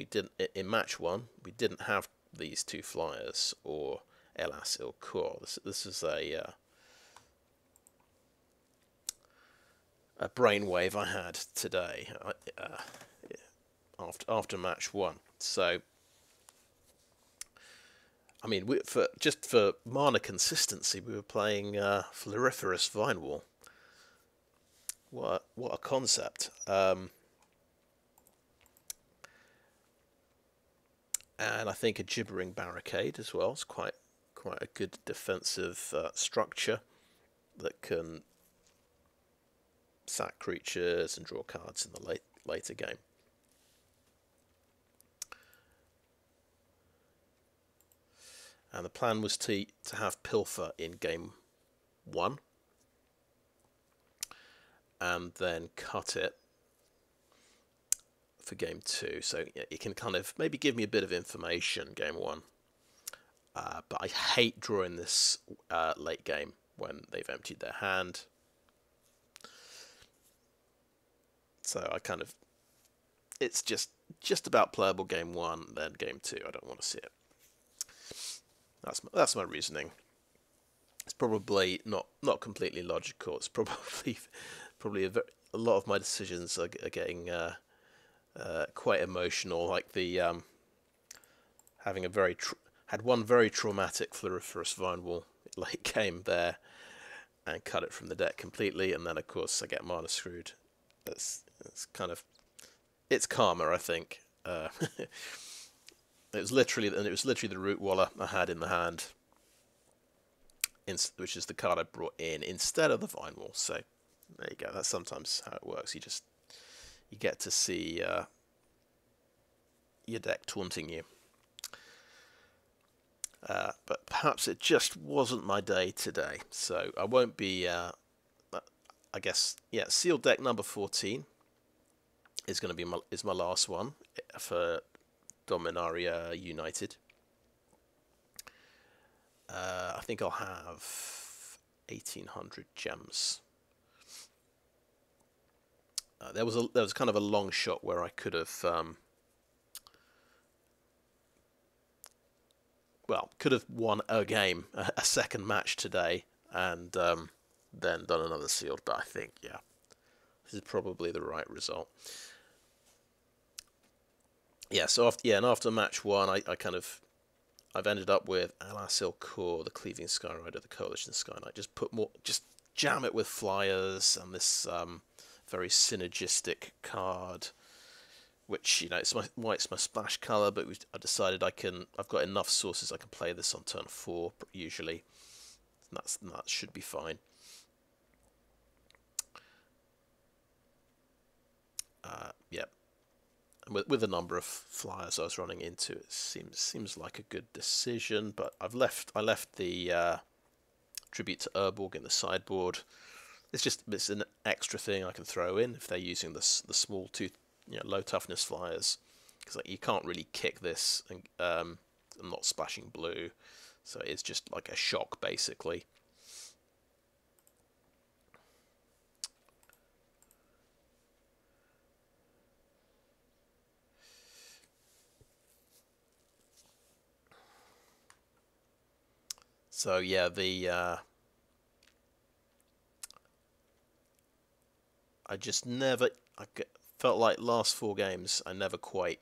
in match 1, we didn't have these 2 flyers or Elas, il-Kor. This is a brainwave I had today after match 1. So, I mean, for mana consistency, we were playing Floriferous Vinewall. What a concept! And I think a Gibbering Barricade as well is quite a good defensive structure that can sack creatures and draw cards in the later game. And the plan was to have Pilfer in game 1 and then cut it for game 2, so it can kind of maybe give me a bit of information game 1. But I hate drawing this late game when they've emptied their hand. So I kind of, it's just about playable game 1, then game 2 I don't want to see it. That's my reasoning. It's probably not completely logical. It's probably a lot of my decisions are getting quite emotional, like the having had one very traumatic Floriferous Vinewall late game there and cut it from the deck completely, and then of course I get mana screwed. It's karma, I think. It was literally the Rootwalla I had in the hand, which is the card I brought in instead of the Vinewall. So there you go. That's sometimes how it works. You get to see your deck taunting you. But perhaps it just wasn't my day today, so I won't be. I guess sealed deck number 14 is going to be my last one for Dominaria United. I think I'll have 1,800 gems There was kind of a long shot where I could have could have won a game, a second match today, and then done another sealed. But I think, yeah, this is probably the right result. Yeah, so after match one, I've ended up with Elas, il-Kor, the Cleaving Skyrider, the Coalition Skyknight. Just jam it with flyers and this very synergistic card, which, you know, white's my splash colour, but I decided I've got enough sources I can play this on turn 4 usually. And that should be fine. Yeah. With the number of flyers I was running into, it seems like a good decision. But I left the tribute to Urborg in the sideboard. It's an extra thing I can throw in if they're using the small low toughness flyers, because you can't really kick this and I'm not splashing blue, so it's just like a shock basically. So yeah, I felt like last 4 games I never quite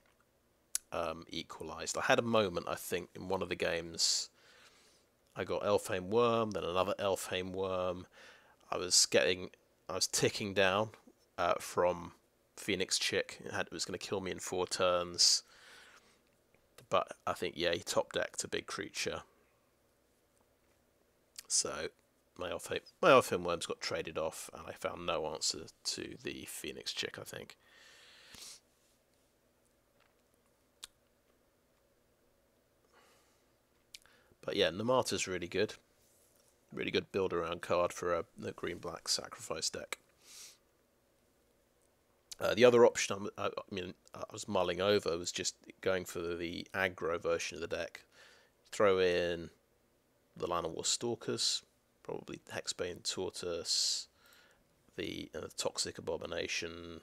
equalised. I had a moment, I think, in one of the games. I got Elfhame Wurm, then another Elfhame Wurm. I was ticking down from Phoenix Chick. It was going to kill me in 4 turns. But I think, yeah, he top decked a big creature. So my Elfhame Wurms got traded off, and I found no answer to the Phoenix Chick, I think. But yeah, Nemata's really good. Really good build-around card for the green-black sacrifice deck. The other option I was mulling over was just going for the aggro version of the deck. Throw in the Llanowar Stalkers, probably Hexbane Tortoise, the Toxic Abomination,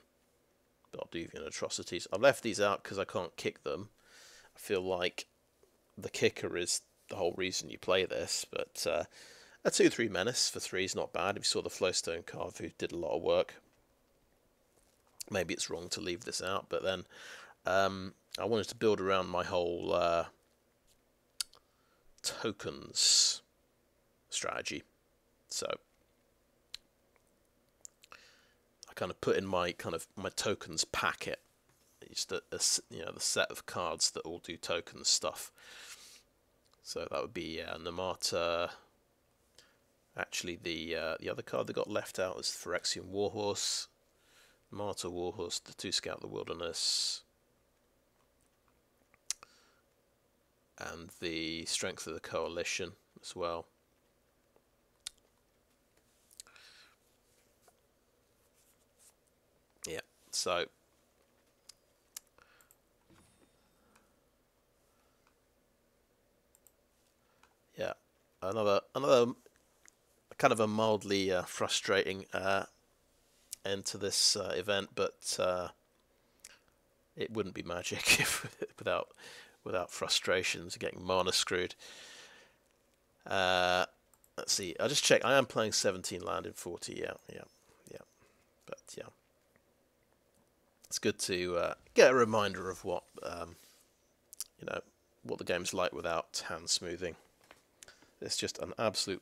Balduvian Atrocities. I've left these out because I can't kick them. I feel like the kicker is the whole reason you play this, but a 2/3 Menace for 3 is not bad. If you saw the Flowstone card, who did a lot of work. Maybe it's wrong to leave this out, but then I wanted to build around my whole tokens strategy. So I kind of put in my tokens packet, just the set of cards that all do tokens stuff. So that would be Nemata. Actually, the other card that got left out was Phyrexian Warhorse, Nemata Warhorse, the 2 Scout the Wilderness, and the Strength of the Coalition as well. Yeah, so yeah, another kind of a mildly frustrating end to this event, but it wouldn't be Magic without frustrations, getting mana screwed. Let's see. I just check. I am playing 17 land in 40. Yeah. But yeah, it's good to get a reminder of what what the game's like without hand smoothing. It's just an absolute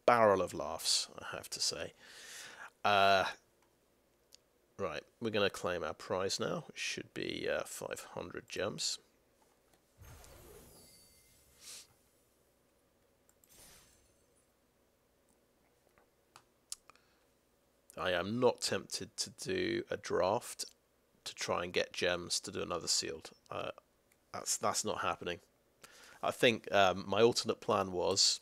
barrel of laughs, I have to say. Right, we're going to claim our prize now, which should be 500 gems. I am not tempted to do a draft to try and get gems to do another sealed. That's not happening. I think my alternate plan was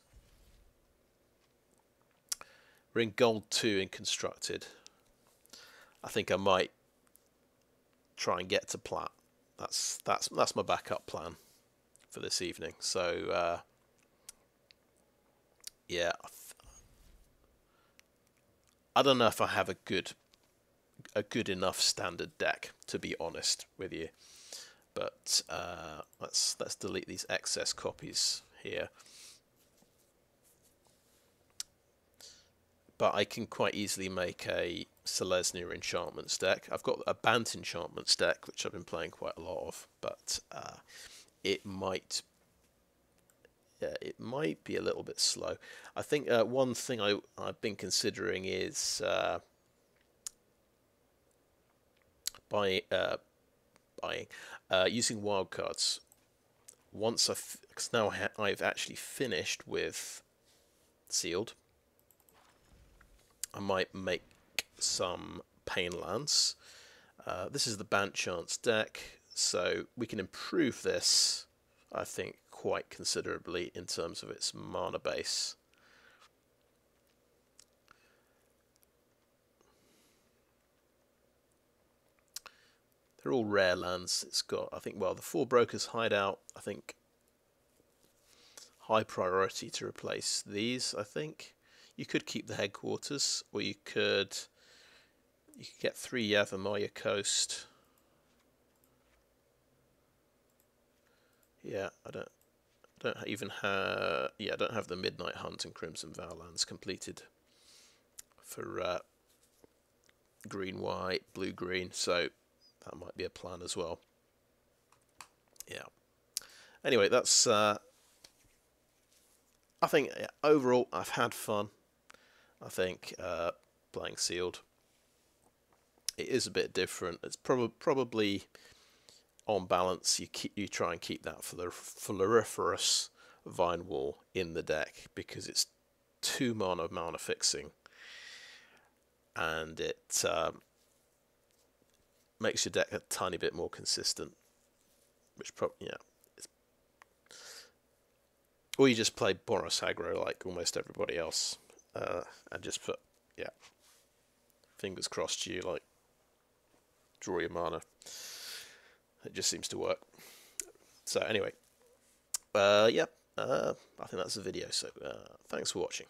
we're in gold 2 in constructed. I think I might try and get to plat. That's my backup plan for this evening. So yeah, I don't know if I have a good a good enough standard deck, to be honest with you. But let's delete these excess copies here. But I can quite easily make a Selesnya enchantments deck. I've got a Bant enchantments deck, which I've been playing quite a lot of, but it might be a little bit slow. I think one thing I've been considering is using wildcards. Once because now I've actually finished with Sealed, I might make some Pain Lance. This is the Bant Chance deck, so we can improve this, I think, quite considerably in terms of its mana base. They're all rare lands. It's got, I think, well, the 4 Brokers Hideout, I think, high priority to replace these, I think. You could keep the Headquarters, or you could get 3 Yavimaya Coast. Yeah, I don't even have, I don't have the Midnight Hunt and Crimson Vow lands completed for green white, blue green, so that might be a plan as well. Yeah. Anyway, that's I think overall I've had fun. I think playing Sealed, it is a bit different. It's probably on balance, you try and keep that for the Floriferous Vine Wall in the deck, because it's 2 mana fixing, and it makes your deck a tiny bit more consistent. Which or you just play Boros aggro like almost everybody else, and just put fingers crossed you like draw your mana. It just seems to work. So anyway, I think that's the video. So thanks for watching.